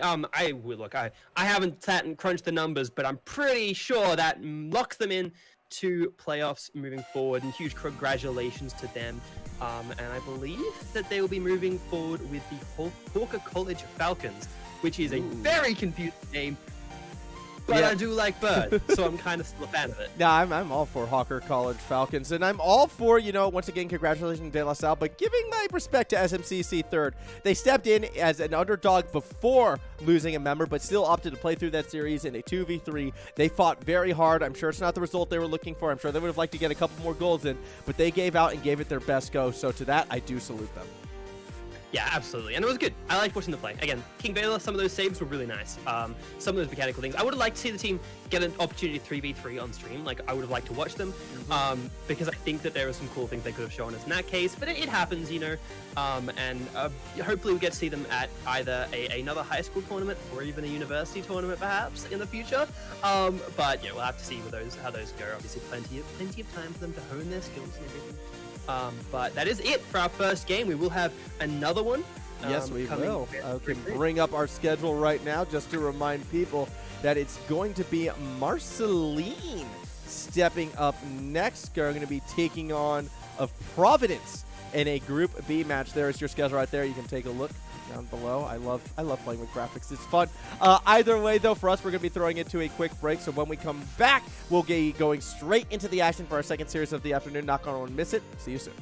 Speaker 2: haven't sat and crunched the numbers, but I'm pretty sure that locks them in to playoffs moving forward, and huge congratulations to them. And I believe that they will be moving forward with the Hawker College Falcons, which is a very confusing name. But I do like Bird, so I'm kind of still a fan of it.
Speaker 1: Yeah, I'm all for Hawker College Falcons, and I'm all for, once again, congratulations to De La Salle, but giving my respect to SMCC third. They stepped in as an underdog before losing a member, but still opted to play through that series in a 2v3. They fought very hard. I'm sure it's not the result they were looking for. I'm sure they would have liked to get a couple more goals in, but they gave out and gave it their best go, so to that, I do salute them.
Speaker 2: Yeah, absolutely. And it was good. I liked watching the play. Again, King Baylor, some of those saves were really nice. Some of those mechanical things. I would have liked to see the team get an opportunity 3v3 on stream. Like, I would have liked to watch them because I think that there are some cool things they could have shown us in that case. But it happens, and hopefully we get to see them at either another high school tournament or even a university tournament, perhaps, in the future. But, we'll have to see how those go. Obviously, plenty of time for them to hone their skills and everything. But that is it for our first game. We will have another one.
Speaker 1: Yes, we will. I can bring up our schedule right now just to remind people that it's going to be Marceline stepping up next. They're going to be taking on of Providence in a Group B match. There is your schedule right there. You can take a look down below. I love playing with graphics. It's fun. Either way, though, for us, we're going to be throwing it to a quick break. So when we come back, we'll be going straight into the action for our second series of the afternoon. Not going to miss it. See you soon.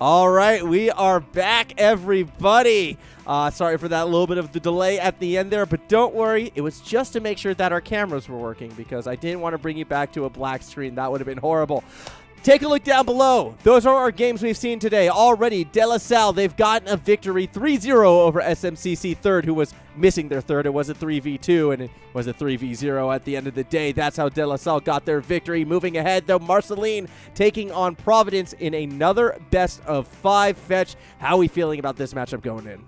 Speaker 1: All right, we are back, everybody. Sorry for that little bit of the delay at the end there, but don't worry. It was just to make sure that our cameras were working because I didn't want to bring you back to a black screen. That would have been horrible. Take a look down below. Those are our games we've seen today. Already, De La Salle, they've gotten a victory 3-0 over SMCC third, who was missing their third. It was a 3v2, and it was a 3v0 at the end of the day. That's how De La Salle got their victory. Moving ahead, though, Marceline taking on Providence in another best-of-5 fetch. How are we feeling about this matchup going in?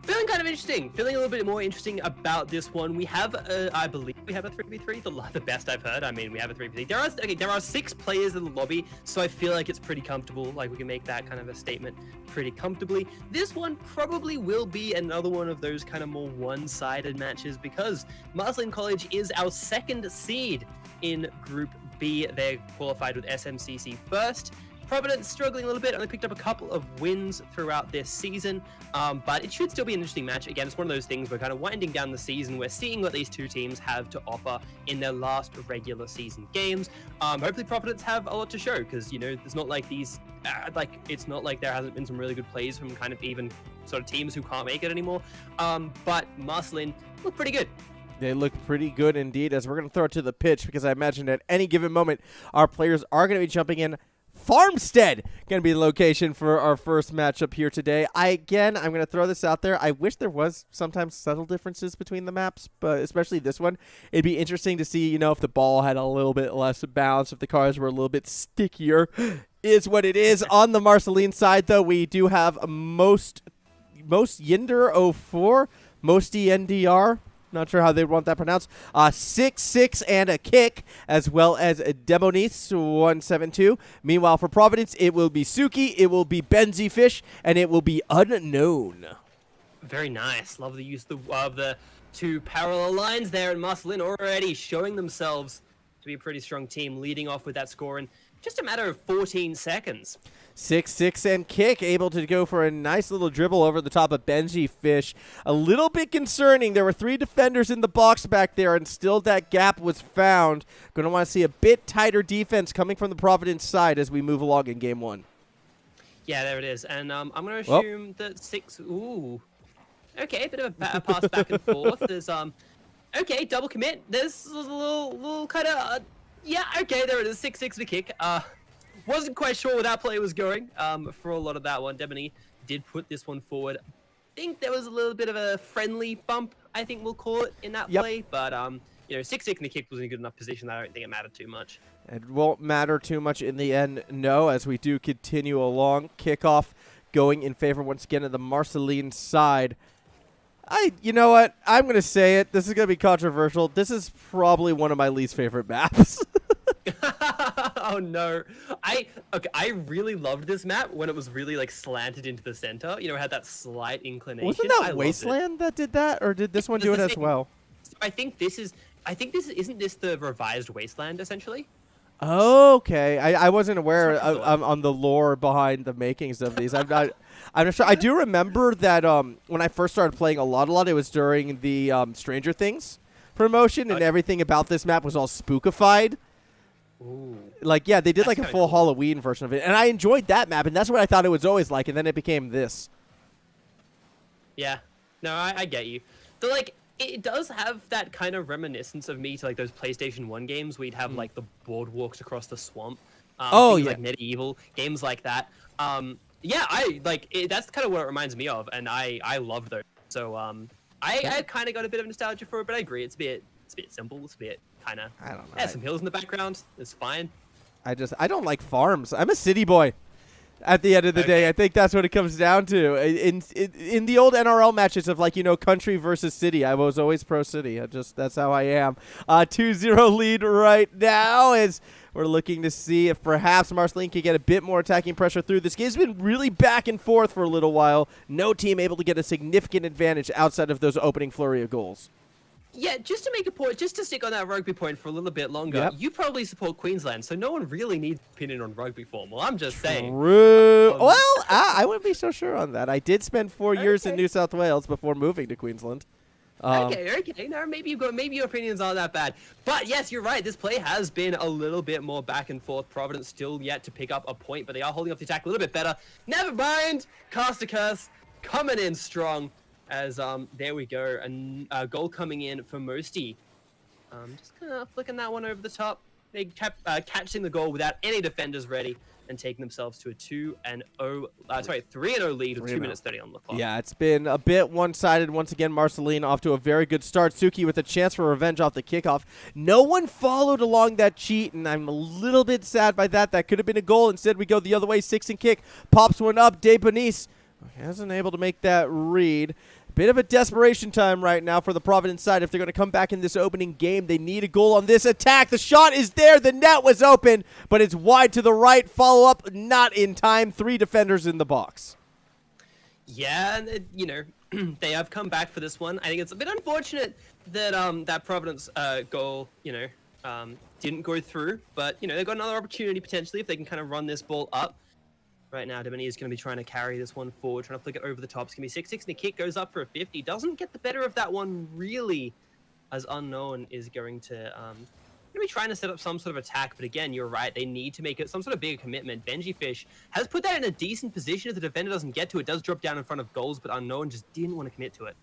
Speaker 2: Feeling kind of interesting. Feeling a little bit more interesting about this one. We have, I believe we have a 3v3, the best I've heard. I mean, we have a 3v3. There are 6 players in the lobby, so I feel like it's pretty comfortable. Like, we can make that kind of a statement pretty comfortably. This one probably will be another one of those kind of more one-sided matches because Marceline College is our 2nd seed in Group B. They're qualified with SMCC first. Providence struggling a little bit, only picked up a couple of wins throughout this season, but it should still be an interesting match. Again, it's one of those things we're kind of winding down the season. We're seeing what these two teams have to offer in their last regular season games. Hopefully Providence have a lot to show because, you know, it's not like these, it's not like there hasn't been some really good plays from kind of even sort of teams who can't make it anymore. But Marceline look pretty good.
Speaker 1: They look pretty good indeed, as we're going to throw it to the pitch because I imagine at any given moment our players are going to be jumping in. Farmstead going to be the location for our first matchup here today. I'm going to throw this out there. I wish there was sometimes subtle differences between the maps, but especially this one. It'd be interesting to see, you know, if the ball had a little bit less bounce, if the cars were a little bit stickier, is what it is. On the Marceline side, though, we do have most Yinder 04, Mosty NDR. Not sure how they want that pronounced. 6-6 and a kick, as well as Demonis 172. Meanwhile, for Providence, it will be Suki, it will be Benzie Fish, and it will be Unknown.
Speaker 2: Very nice. Love the use of the 2 parallel lines there, and Marceline already showing themselves to be a pretty strong team, leading off with that score in just a matter of 14 seconds.
Speaker 1: 6-6 and kick, able to go for a nice little dribble over the top of Benji Fish. A little bit concerning. There were 3 defenders in the box back there, and still that gap was found. Going to want to see a bit tighter defense coming from the Providence side as we move along in game 1.
Speaker 2: Yeah, there it is. And I'm going to assume that 6... Ooh. Okay, a bit of a pass back and forth. There's, okay, double commit. There's a little kind of... yeah, okay, there it is. 6-6 to kick. Wasn't quite sure where that play was going for a lot of that one. Debony did put this one forward. I think there was a little bit of a friendly bump, I think we'll call it, in that play. But, you know, 6-6 in the kick was in a good enough position that I don't think it mattered too much.
Speaker 1: It won't matter too much in the end, no, as we do continue along. Kickoff going in favor once again of the Marceline side. You know what? I'm going to say it. This is going to be controversial. This is probably one of my least favorite maps.
Speaker 2: Oh no. I really loved this map when it was really like slanted into the center. You know, it had that slight inclination.
Speaker 1: Wasn't that Wasteland that did that, or did this one do it as well?
Speaker 2: I think this isn't this the revised Wasteland essentially?
Speaker 1: Okay, I wasn't aware on the lore behind the makings of these. I'm not sure. I do remember that when I first started playing a lot, it was during the Stranger Things promotion, and everything about this map was all spookified.
Speaker 2: Ooh.
Speaker 1: Like, yeah, they did like a full
Speaker 2: cool
Speaker 1: Halloween version of it, and I enjoyed that map, and that's what I thought it was always like, and then it became this.
Speaker 2: Yeah, no, I get you. But like, it does have that kind of reminiscence of me to like those PlayStation 1 games where you'd have like the boardwalks across the swamp. Like medieval games like that. Yeah, that's kind of what it reminds me of, and I love those. So I kind of got a bit of nostalgia for it, but I agree, it's a bit simple. It's a bit kind of. I don't know. Yeah, some hills in the background. It's fine. I
Speaker 1: don't like farms. I'm a city boy. At the end of the day, I think that's what it comes down to. In the old NRL matches of, like, you know, country versus city, I was always pro city. That's how I am. 2-0 lead right now as we're looking to see if perhaps Marceline can get a bit more attacking pressure through. This game's been really back and forth for a little while. No team able to get a significant advantage outside of those opening flurry of goals.
Speaker 2: Yeah, just to make a point, just to stick on that rugby point for a little bit longer, you probably support Queensland, so no one really needs an opinion on rugby form. Well, I'm just saying.
Speaker 1: True. I wouldn't be so sure on that. I did spend 4 years in New South Wales before moving to Queensland.
Speaker 2: Okay. No, maybe your opinions aren't that bad. But yes, you're right. This play has been a little bit more back and forth. Providence still yet to pick up a point, but they are holding up the attack a little bit better. Never mind. Cast a curse coming in strong as there we go. A goal coming in for Mosty. Just kind of flicking that one over the top. They kept catching the goal without any defenders ready and taking themselves to a 3-0 lead with 2 minutes 30 on the clock.
Speaker 1: Yeah, it's been a bit one-sided. Once again, Marceline off to a very good start. Suki with a chance for revenge off the kickoff. No one followed along that cheat, and I'm a little bit sad by that. That could have been a goal. Instead, we go the other way. 6 and kick. Pops one up. De Benice hasn't able to make that read. Bit of a desperation time right now for the Providence side. If they're going to come back in this opening game, they need a goal on this attack. The shot is there. The net was open, but it's wide to the right. Follow up, not in time. 3 defenders in the box.
Speaker 2: Yeah, they have come back for this one. I think it's a bit unfortunate that that Providence goal, didn't go through. But, they've got another opportunity potentially if they can kind of run this ball up. Right now, Domini is going to be trying to carry this one forward, trying to flick it over the top. It's going to be 6-6, and the kick goes up for a 50. Doesn't get the better of that one, really, as Unknown is going to be trying to set up some sort of attack. But again, you're right. They need to make it some sort of bigger commitment. Benji Fish has put that in a decent position. If the defender doesn't get to it, does drop down in front of goals, but Unknown just didn't want to commit to it.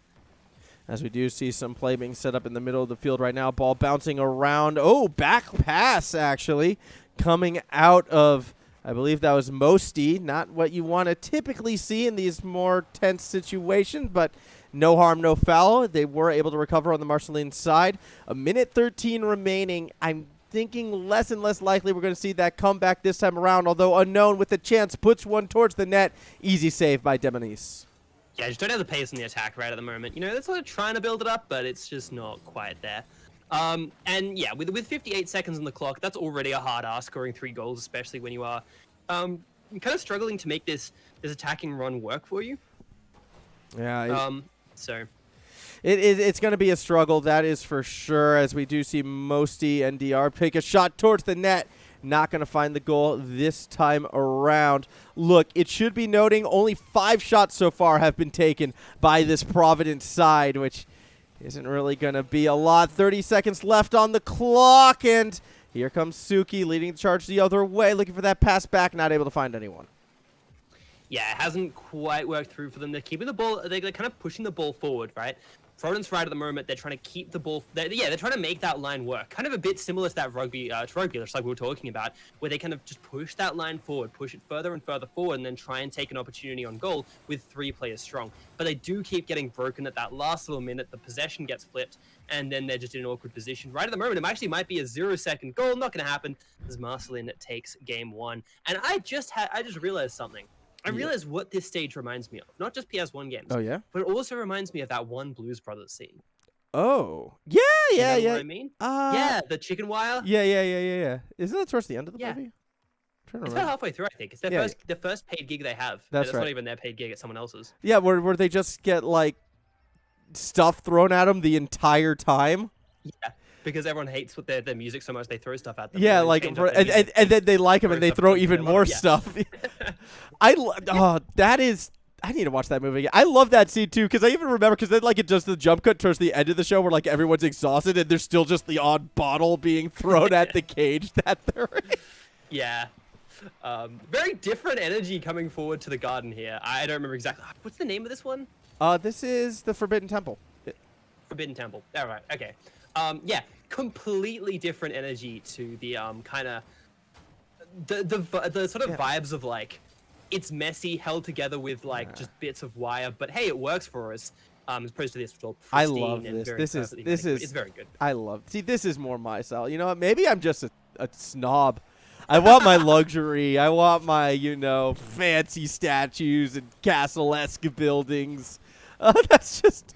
Speaker 1: As we do see some play being set up in the middle of the field right now. Ball bouncing around. Oh, back pass, actually, coming out of... I believe that was Mosty, not what you want to typically see in these more tense situations, but no harm, no foul. They were able to recover on the Marceline side. 1:13 remaining. I'm thinking less and less likely we're going to see that comeback this time around, although Unknown with the chance puts one towards the net. Easy save by Demanis.
Speaker 2: Yeah, just don't have the pace in the attack right at the moment. They're sort of trying to build it up, but it's just not quite there. And yeah, with 58 seconds on the clock, that's already a hard ask, scoring 3 goals, especially when you are kind of struggling to make this attacking run work for you.
Speaker 1: Yeah.
Speaker 2: So
Speaker 1: it's going to be a struggle, that is for sure, as we do see Mosty and DR take a shot towards the net. Not going to find the goal this time around. Look, it should be noting only 5 shots so far have been taken by this Providence side, which isn't really going to be a lot. 30 seconds left on the clock, and here comes Suki leading the charge the other way, looking for that pass back, not able to find anyone.
Speaker 2: Yeah, it hasn't quite worked through for them. They're keeping the ball, they're kind of pushing the ball forward, right? Providence right at the moment, they're trying to keep the ball, they're trying to make that line work. Kind of a bit similar to that rugby, just like we were talking about, where they kind of just push that line forward, push it further and further forward, and then try and take an opportunity on goal with 3 players strong. But they do keep getting broken at that last little minute. The possession gets flipped, and then they're just in an awkward position. Right at the moment, it actually might be a 0-second goal. Not going to happen as Marceline takes game 1. And I just realized something. I realized what this stage reminds me of. Not just PS1 games.
Speaker 1: Oh, yeah?
Speaker 2: But it also reminds me of that one Blues Brothers scene.
Speaker 1: Oh. Yeah.
Speaker 2: You know what I mean? Yeah, the chicken wire.
Speaker 1: Yeah. Isn't that towards the end of the movie?
Speaker 2: It's about halfway through, I think. It's their first paid gig they have.
Speaker 1: That's right.
Speaker 2: Not even their paid gig, it's someone else's.
Speaker 1: Yeah, where they just get, like, stuff thrown at them the entire time.
Speaker 2: Yeah. Because everyone hates their music so much, they throw stuff at them.
Speaker 1: Yeah, like, and then they like them and they throw even more stuff. I need to watch that movie again. I love that scene too, because I even remember, because then like it does the jump cut towards the end of the show where like everyone's exhausted and there's still just the odd bottle being thrown at the cage that they're in.
Speaker 2: Yeah. Very different energy coming forward to the garden here. I don't remember exactly. What's the name of this one?
Speaker 1: This is the Forbidden Temple.
Speaker 2: Forbidden Temple. All right. Okay. Yeah, completely different energy to the kind of the sort of vibes of like it's messy, held together with like just bits of wire, but hey, it works for us. As opposed to this, all
Speaker 1: I love this. This is
Speaker 2: it's very good.
Speaker 1: I love. See, this is more my style. You know what? Maybe I'm just a snob. I want my luxury. I want my fancy statues and castle-esque buildings. That's just.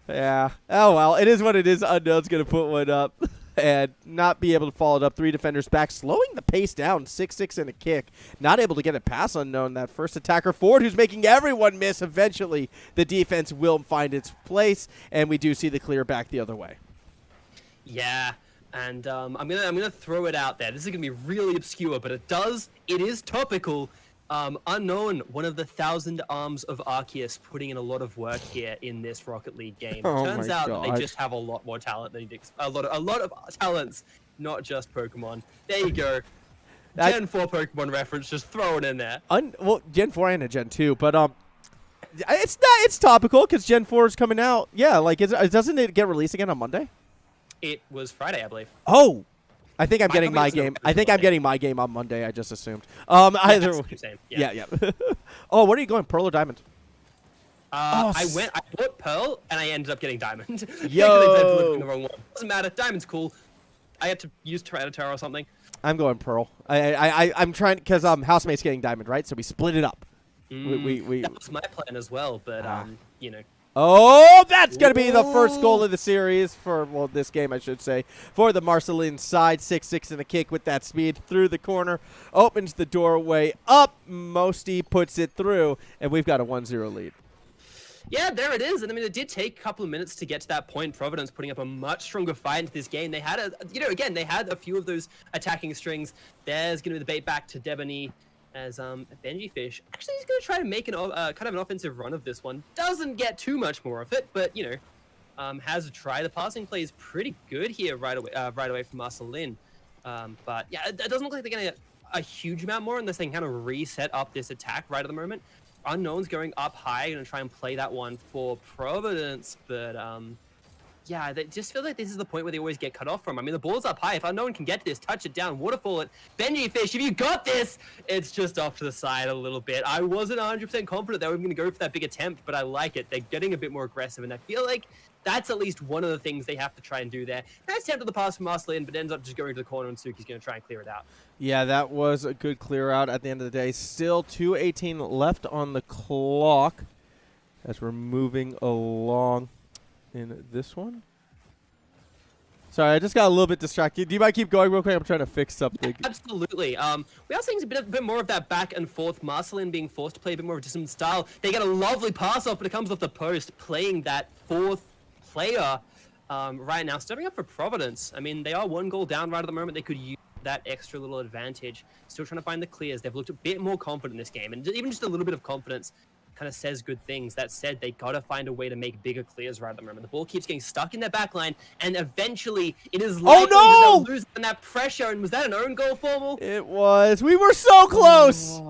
Speaker 1: Yeah. Oh, well. It is what it is. Unknown's going to put one up and not be able to follow it up. 3 defenders back, slowing the pace down. 6-6 and a kick. Not able to get a pass. Unknown. That first attacker forward who's making everyone miss. Eventually, the defense will find its place, and we do see the clear back the other way.
Speaker 2: Yeah. And I'm gonna throw it out there. This is gonna be really obscure, but it is topical. Unknown, one of the 1,000 arms of Arceus, putting in a lot of work here in this Rocket League game.
Speaker 1: Oh
Speaker 2: Turns
Speaker 1: my
Speaker 2: out that they
Speaker 1: gosh.
Speaker 2: just have a lot more talent than a lot of talents, not just Pokemon. There you go. Gen 4 Pokemon reference, just throw it in there.
Speaker 1: Well, Gen 4 and a Gen 2, but it's topical because Gen 4 is coming out. Yeah, like doesn't it get released again on Monday?
Speaker 2: It was Friday, I believe.
Speaker 1: Oh, I think I'm getting my
Speaker 2: copy
Speaker 1: game.
Speaker 2: was
Speaker 1: I think
Speaker 2: Monday.
Speaker 1: I'm getting my game on Monday. I just assumed. Either way.
Speaker 2: Same.
Speaker 1: Yeah. Oh, what are you going? Pearl or Diamond?
Speaker 2: I bought Pearl, and I ended up getting Diamond.
Speaker 1: Yo!
Speaker 2: They delivered the wrong one. Doesn't matter. Diamond's cool. I had to use Tyranitar or something.
Speaker 1: I'm going Pearl. I'm trying because Housemate's getting Diamond, right? So we split it up. We
Speaker 2: That was my plan as well, but you know.
Speaker 1: Oh, that's going to be the first goal of the series for, well, this game, I should say, for the Marceline side. 6-6 and a kick with that speed through the corner. Opens the doorway up. Mosty puts it through, and we've got a 1-0 lead.
Speaker 2: Yeah, there it is. And I mean, it did take a couple of minutes to get to that point. Providence putting up a much stronger fight into this game. They had again, they had a few of those attacking strings. There's going to be the bait back to Debony. As Benji Fish actually he's going to try to make an kind of an offensive run of this one. Doesn't get too much more of it, but you know, has a try. The passing play is pretty good here right away from Marcelin. But yeah, it doesn't look like they're going to get a huge amount more unless they can kind of reset up this attack right at the moment. Unknown's going up high, going to try and play that one for Providence, but yeah, they just feel like this is the point where they always get cut off from. I mean, the ball's up high. If Unknown can get this, touch it down, waterfall it. Benji Fish, if you got this, it's just off to the side a little bit. I wasn't 100% confident they were going to go for that big attempt, but I like it. They're getting a bit more aggressive, and I feel like that's at least one of the things they have to try and do there. Nice attempt at the pass from Marcelin, but ends up just going to the corner, and Suki's going to try and clear it out.
Speaker 1: Yeah, that was a good clear out at the end of the day. Still 2:18 left on the clock as we're moving along in this one. Sorry, I just got a little bit distracted. Do you mind keep going real quick? I'm trying to fix something.
Speaker 2: Absolutely. We are seeing a bit more of that back and forth. Marcelin being forced to play a bit more of a distant style. They get a lovely pass off, but it comes off the post, playing that fourth player right now. Stepping up for Providence. I mean, they are one goal down right at the moment. They could use that extra little advantage. Still trying to find the clears. They've looked a bit more confident in this game, and even just a little bit of confidence kind of says good things. That said, they got to find a way to make bigger clears right at the moment. The ball keeps getting stuck in their back line, and eventually it is likely that they'll lose that pressure. And was that an own goal, Formal?
Speaker 1: It was. We were so close.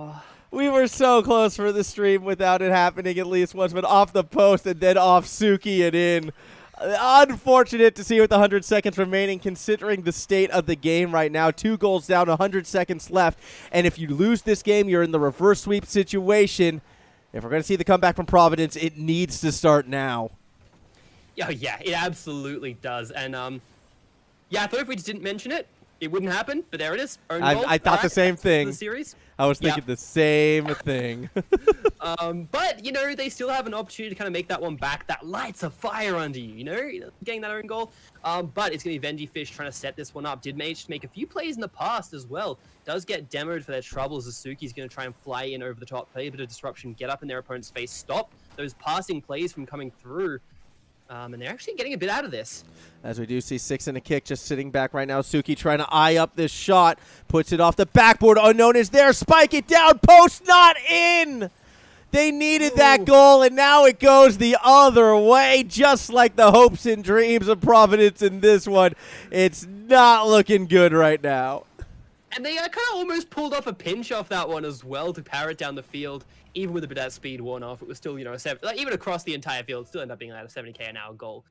Speaker 1: We were so close for the stream without it happening at least once, but off the post and then off Suki and in. Unfortunate to see with 100 seconds remaining, considering the state of the game right now. 2 goals down, 100 seconds left. And if you lose this game, you're in the reverse sweep situation. If we're going to see the comeback from Providence, it needs to start now.
Speaker 2: Yeah, it absolutely does. And yeah, I thought if we just didn't mention it, it wouldn't happen. But there it is.
Speaker 1: I thought the same thing.
Speaker 2: The series.
Speaker 1: I was thinking the same thing.
Speaker 2: But, you know, they still have an opportunity to kind of make that one back. That lights a fire under you, you know, getting that own goal. But it's going to be Benji Fish trying to set this one up. Did manage to make a few plays in the past as well. Does get demoed for their troubles as Suki's going to try and fly in over the top, play a bit of disruption, get up in their opponent's face, stop those passing plays from coming through. And they're actually getting a bit out of this.
Speaker 1: As we do see 6 and a kick just sitting back right now. Suki trying to eye up this shot. Puts it off the backboard. Unknown is there. Spike it down. Post not in. They needed that goal, and now it goes the other way, just like the hopes and dreams of Providence in this one. It's not looking good right now.
Speaker 2: And they kind of almost pulled off a pinch off that one as well to power it down the field. Even with a bit of that speed worn off, it was still, you know, even across the entire field, still ended up being like a 70k an hour goal.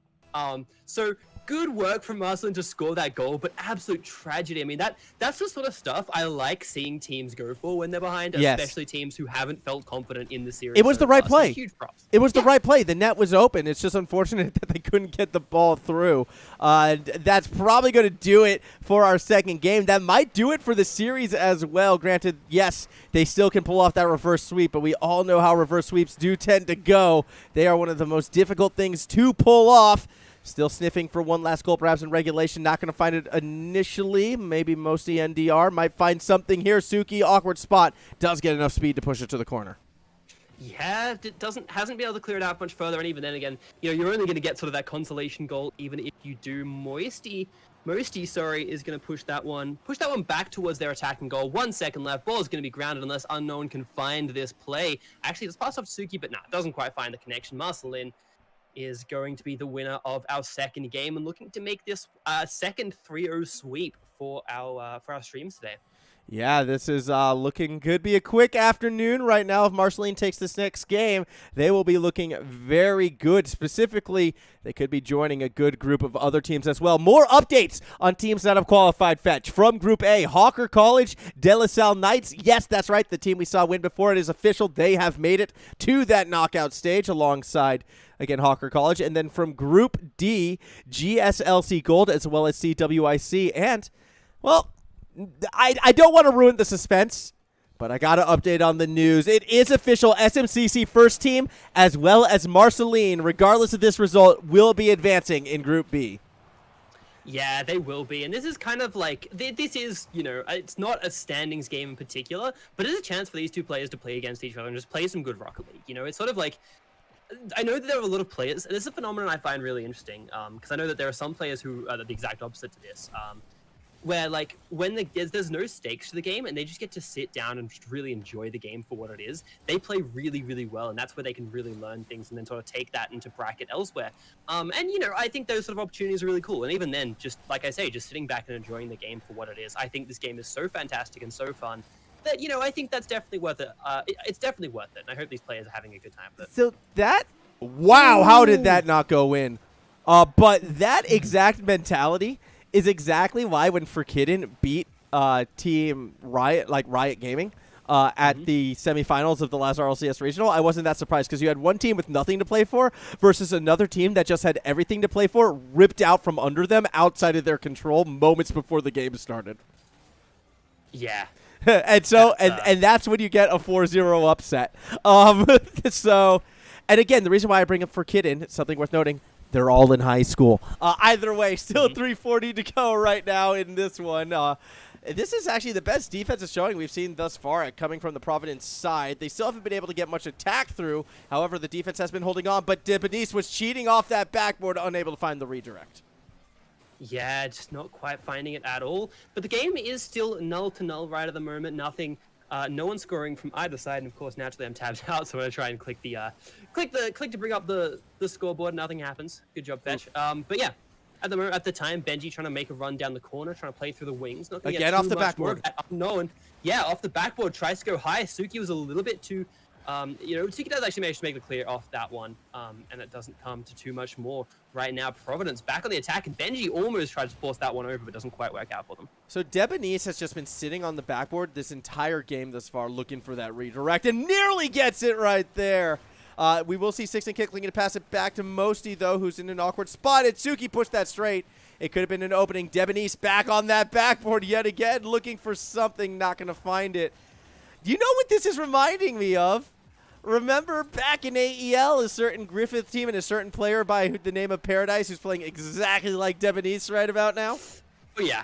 Speaker 2: So good work from Marcelin to score that goal, but absolute tragedy. I mean, that's the sort of stuff I like seeing teams go for when they're behind, especially teams who haven't felt confident in the series.
Speaker 1: It was the right play.
Speaker 2: Huge props.
Speaker 1: It was the right play. The net was open. It's just unfortunate that they couldn't get the ball through. That's probably going to do it for our second game. That might do it for the series as well. Granted, yes, they still can pull off that reverse sweep, but we all know how reverse sweeps do tend to go. They are one of the most difficult things to pull off. Still sniffing for one last goal, perhaps in regulation. Not going to find it initially. Maybe mostly NDR. Might find something here. Suki, awkward spot. Does get enough speed to push it to the corner.
Speaker 2: Yeah, it hasn't been able to clear it out much further. And even then again, you know, you're only going to get sort of that consolation goal, even if you do. Moisty Mosty, sorry, is going to push that one back towards their attacking goal. 1 second left. Ball is going to be grounded unless Unknown can find this play. Actually, it's passed off to Suki, but it doesn't quite find the connection. Marcelin is going to be the winner of our second game and looking to make this second 3-0 sweep for our streams today.
Speaker 1: Yeah, this is looking good. Be a quick afternoon right now. If Marceline takes this next game, they will be looking very good. Specifically, they could be joining a good group of other teams as well. More updates on teams that have qualified, Fetch. From Group A, Hawker College, De La Salle Knights. Yes, that's right. The team we saw win before it is official. They have made it to that knockout stage alongside, again, Hawker College. And then from Group D, GSLC Gold as well as CWIC. And, well, I don't want to ruin the suspense, but I got to update on the news. It is official. SMCC first team as well as Marceline, regardless of this result, will be advancing in Group B.
Speaker 2: Yeah, they will be. And this is kind of like, this is, it's not a standings game in particular, but it is a chance for these two players to play against each other and just play some good Rocket League. It's sort of like, I know that there are a lot of players, and this is a phenomenon I find really interesting, because I know that there are some players who are the exact opposite to this. Where when there's no stakes to the game and they just get to sit down and just really enjoy the game for what it is, they play really, really well, and that's where they can really learn things and then sort of take that into bracket elsewhere. And I think those sort of opportunities are really cool. And even then, just like I say, just sitting back and enjoying the game for what it is, I think this game is so fantastic and so fun that I think that's definitely worth it. It's definitely worth it, and I hope these players are having a good time with it.
Speaker 1: So wow, how did that not go in? But that exact mentality is exactly why when Forkidden beat Team Riot, like Riot Gaming, at the semifinals of the last RLCS Regional, I wasn't that surprised because you had one team with nothing to play for versus another team that just had everything to play for, ripped out from under them, outside of their control moments before the game started.
Speaker 2: Yeah.
Speaker 1: And so, and that's when you get a 4-0 upset. So, and again, the reason why I bring up Forkidden, something worth noting, they're all in high school. Either way, still 3:40 to go right now in this one. This is actually the best defensive showing we've seen thus far coming from the Providence side. They still haven't been able to get much attack through. However, the defense has been holding on, but Debonese was cheating off that backboard, unable to find the redirect.
Speaker 2: Yeah, just not quite finding it at all. But the game is still null to null right at the moment. Nothing. No one scoring from either side, and of course, naturally, I'm tabbed out, so I'm gonna try and click to bring up the scoreboard. Nothing happens. Good job, Fetch. But yeah, at the time, Benji trying to make a run down the corner, trying to play through the wings. Not gonna
Speaker 1: again
Speaker 2: get
Speaker 1: off
Speaker 2: too
Speaker 1: the
Speaker 2: much
Speaker 1: backboard.
Speaker 2: Unknown. Yeah, off the backboard, tries to go high. Suki was a little bit too. Suki does actually manage to make the clear off that one, and it doesn't come to too much more right now. Providence back on the attack, and Benji almost tried to force that one over, but doesn't quite work out for them. So
Speaker 1: Debonese has just been sitting on the backboard this entire game thus far, looking for that redirect, and nearly gets it right there. We will see Six and Kick looking to pass it back to Mosty, though, who's in an awkward spot. And Suki pushed that straight. It could have been an opening. Debonese back on that backboard yet again, looking for something, not going to find it. Do you know what this is reminding me of? Remember back in AEL, a certain Griffith team and a certain player by the name of Paradise who's playing exactly like Debonese right about now?
Speaker 2: Oh, yeah.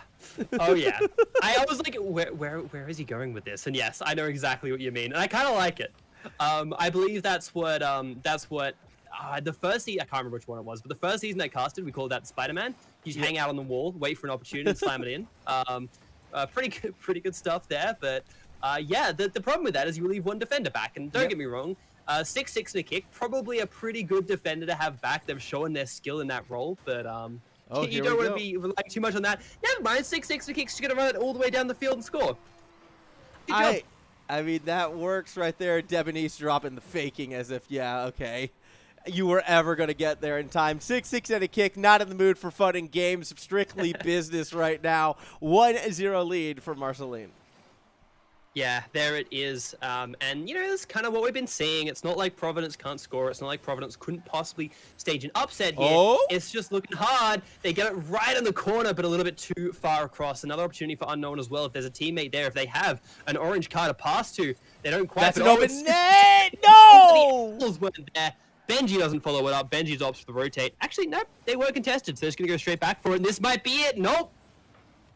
Speaker 2: Oh, yeah. I was like, where is he going with this? And yes, I know exactly what you mean. And I kind of like it. I believe that's what the first season, I can't remember which one it was, but the first season I casted, we called that Spider-Man. You just hang out on the wall, wait for an opportunity and slam it in. Pretty good stuff there, but yeah, the problem with that is you leave one defender back, and don't get me wrong, 6-6 and a kick, probably a pretty good defender to have back. They've shown their skill in that role, but you don't want to be relying too much on that. Never mind, 6-6 and a kick's going to run it all the way down the field and score. Good job.
Speaker 1: I mean, that works right there. Debonese dropping the faking as if, yeah, okay, you were ever going to get there in time. 6-6 and a kick, not in the mood for fun and games, strictly business right now. 1-0 lead for Marceline.
Speaker 2: Yeah, there it is. And, that's kind of what we've been seeing. It's not like Providence can't score. It's not like Providence couldn't possibly stage an upset here.
Speaker 1: Oh?
Speaker 2: It's just looking hard. They get it right in the corner, but a little bit too far across. Another opportunity for Unknown as well. If there's a teammate there, if they have an orange card to pass to, they don't quite.
Speaker 1: That's an open net! No!
Speaker 2: The weren't there. Benji doesn't follow it up. Benji's opts for the rotate. Actually, nope. They were contested, so they're just going to go straight back for it. And this might be it. Nope.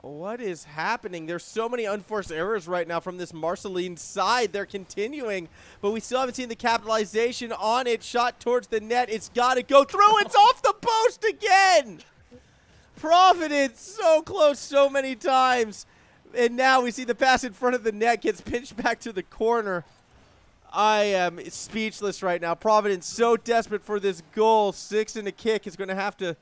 Speaker 1: What is happening? There's so many unforced errors right now from this Marceline side. They're continuing, but we still haven't seen the capitalization on it. Shot towards the net. It's got to go through. It's off the post again. Providence, so close so many times. And now we see the pass in front of the net gets pinched back to the corner. I am speechless right now. Providence so desperate for this goal. 6 and a kick is going to have to...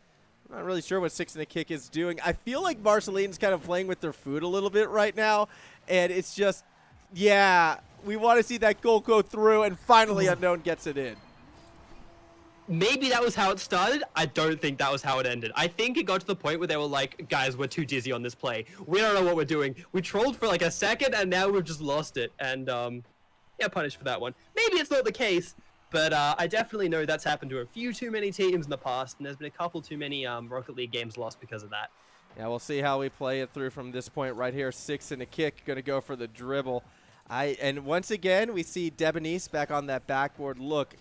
Speaker 1: I'm not really sure what 6 and a kick is doing. I feel like Marceline's kind of playing with their food a little bit right now. And it's just, yeah, we want to see that goal go through. And finally, Unknown gets it in.
Speaker 2: Maybe that was how it started. I don't think that was how it ended. I think it got to the point where they were like, guys, we're too dizzy on this play. We don't know what we're doing. We trolled for like a second, and now we've just lost it. And, yeah, punished for that one. Maybe it's not the case, but I definitely know that's happened to a few too many teams in the past, and there's been a couple too many Rocket League games lost because of that.
Speaker 1: Yeah, we'll see how we play it through from this point right here. 6 and a kick, going to go for the dribble. And once again, we see Debonese back on that backboard. Look,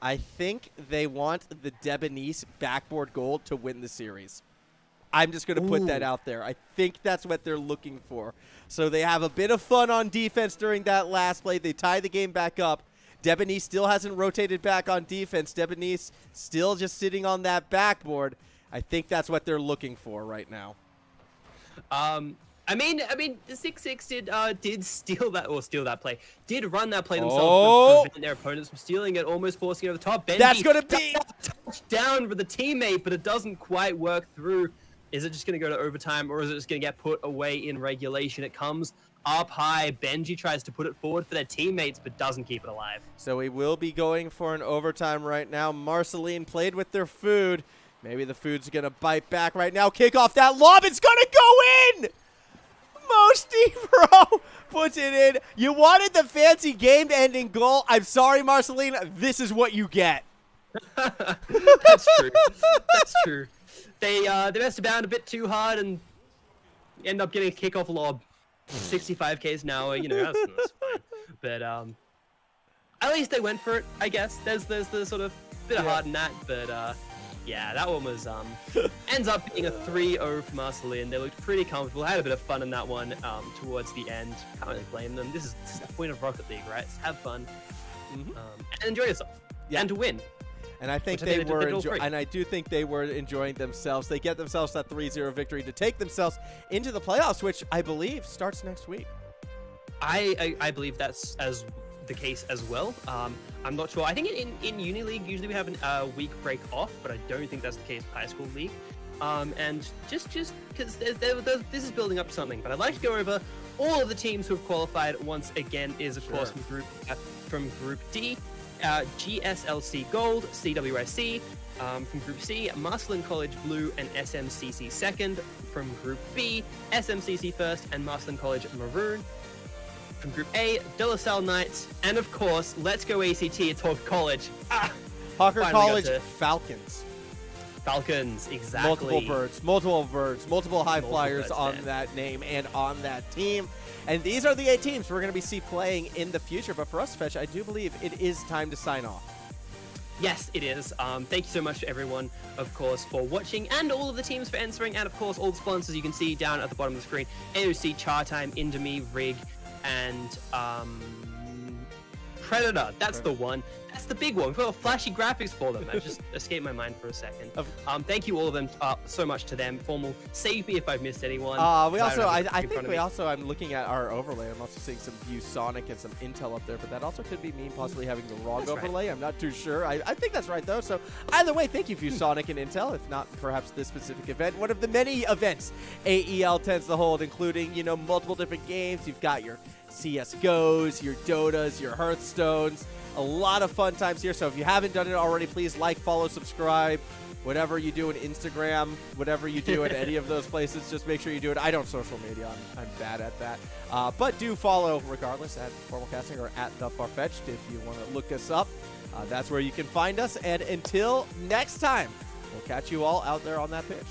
Speaker 1: I think they want the Debonese backboard goal to win the series. I'm just going to put that out there. I think that's what they're looking for. So they have a bit of fun on defense during that last play. They tie the game back up. Debonese still hasn't rotated back on defense. Debonese still just sitting on that backboard. I think that's what they're looking for right now.
Speaker 2: I mean, the 6-6 did steal that play. Did run that play themselves to prevent their opponents from stealing it, almost forcing it over the top. Benji,
Speaker 1: that's going to be
Speaker 2: touchdown with a teammate, but it doesn't quite work through. Is it just going to go to overtime, or is it just going to get put away in regulation? It comes up high. Benji tries to put it forward for their teammates, but doesn't keep it alive.
Speaker 1: So we will be going for an overtime right now. Marceline played with their food. Maybe the food's going to bite back right now. Kick off that lob. It's going to go in! Mosty, bro, puts it in. You wanted the fancy game-ending goal. I'm sorry, Marceline. This is what you get.
Speaker 2: That's true. That's true. They messed about a bit too hard and end up getting a kickoff lob. 65 k's an hour, you know, that's fine. But at least they went for it, I guess. There's the sort of bit of heart in that, but yeah, that one was ends up being a 3-0 for Marceline. They looked pretty comfortable, had a bit of fun in that one towards the end. Can't really blame them. This is the point of Rocket League, right? It's have fun and enjoy yourself, and to win.
Speaker 1: And I think they were, and I do think they were enjoying themselves. They get themselves that 3-0 victory to take themselves into the playoffs, which I believe starts next week.
Speaker 2: I believe that's as the case as well. I'm not sure. I think in Uni League usually we have a week break off, but I don't think that's the case in High School League. And just because this is building up to something, but I'd like to go over all of the teams who have qualified. Once again, is of course from Group D. GSLC Gold, CWSC. From Group C, Marceline College Blue and SMCC Second. From Group B, SMCC First and Marceline College Maroon. From Group A, De La Salle Knights. And of course, let's go ACT, it's Hawker College.
Speaker 1: Hawker College Falcons.
Speaker 2: Falcons, exactly.
Speaker 1: Multiple birds, multiple high flyers on that name and on that team. And these are the 8 teams we're going to be playing in the future. But for us, Fetch, I do believe it is time to sign off.
Speaker 2: Yes, it is. Thank you so much to everyone, of course, for watching, and all of the teams for answering, and of course, all the sponsors you can see down at the bottom of the screen. AOC, Chatime, Indomie, Rig, and Predator. That's the one. That's the big one. We've got flashy graphics for them. That just escaped my mind for a second. Thank you all of them so much to them. Formal, save me if I've missed anyone.
Speaker 1: I think we also, I'm looking at our overlay. I'm also seeing some ViewSonic and some Intel up there, but that also could be me possibly having the wrong overlay. Right. I'm not too sure. I think that's right, though. So either way, thank you, ViewSonic and Intel, if not perhaps this specific event. One of the many events AEL tends to hold, including, you know, multiple different games. You've got your CSGOs, your Dotas, your Hearthstones. A lot of fun times here. So if you haven't done it already, please like, follow, subscribe. Whatever you do on Instagram, whatever you do at any of those places, just make sure you do it. I don't social media. I'm bad at that. But do follow regardless at Formal Casting or at The Farfetched if you want to look us up. That's where you can find us. And until next time, we'll catch you all out there on that pitch.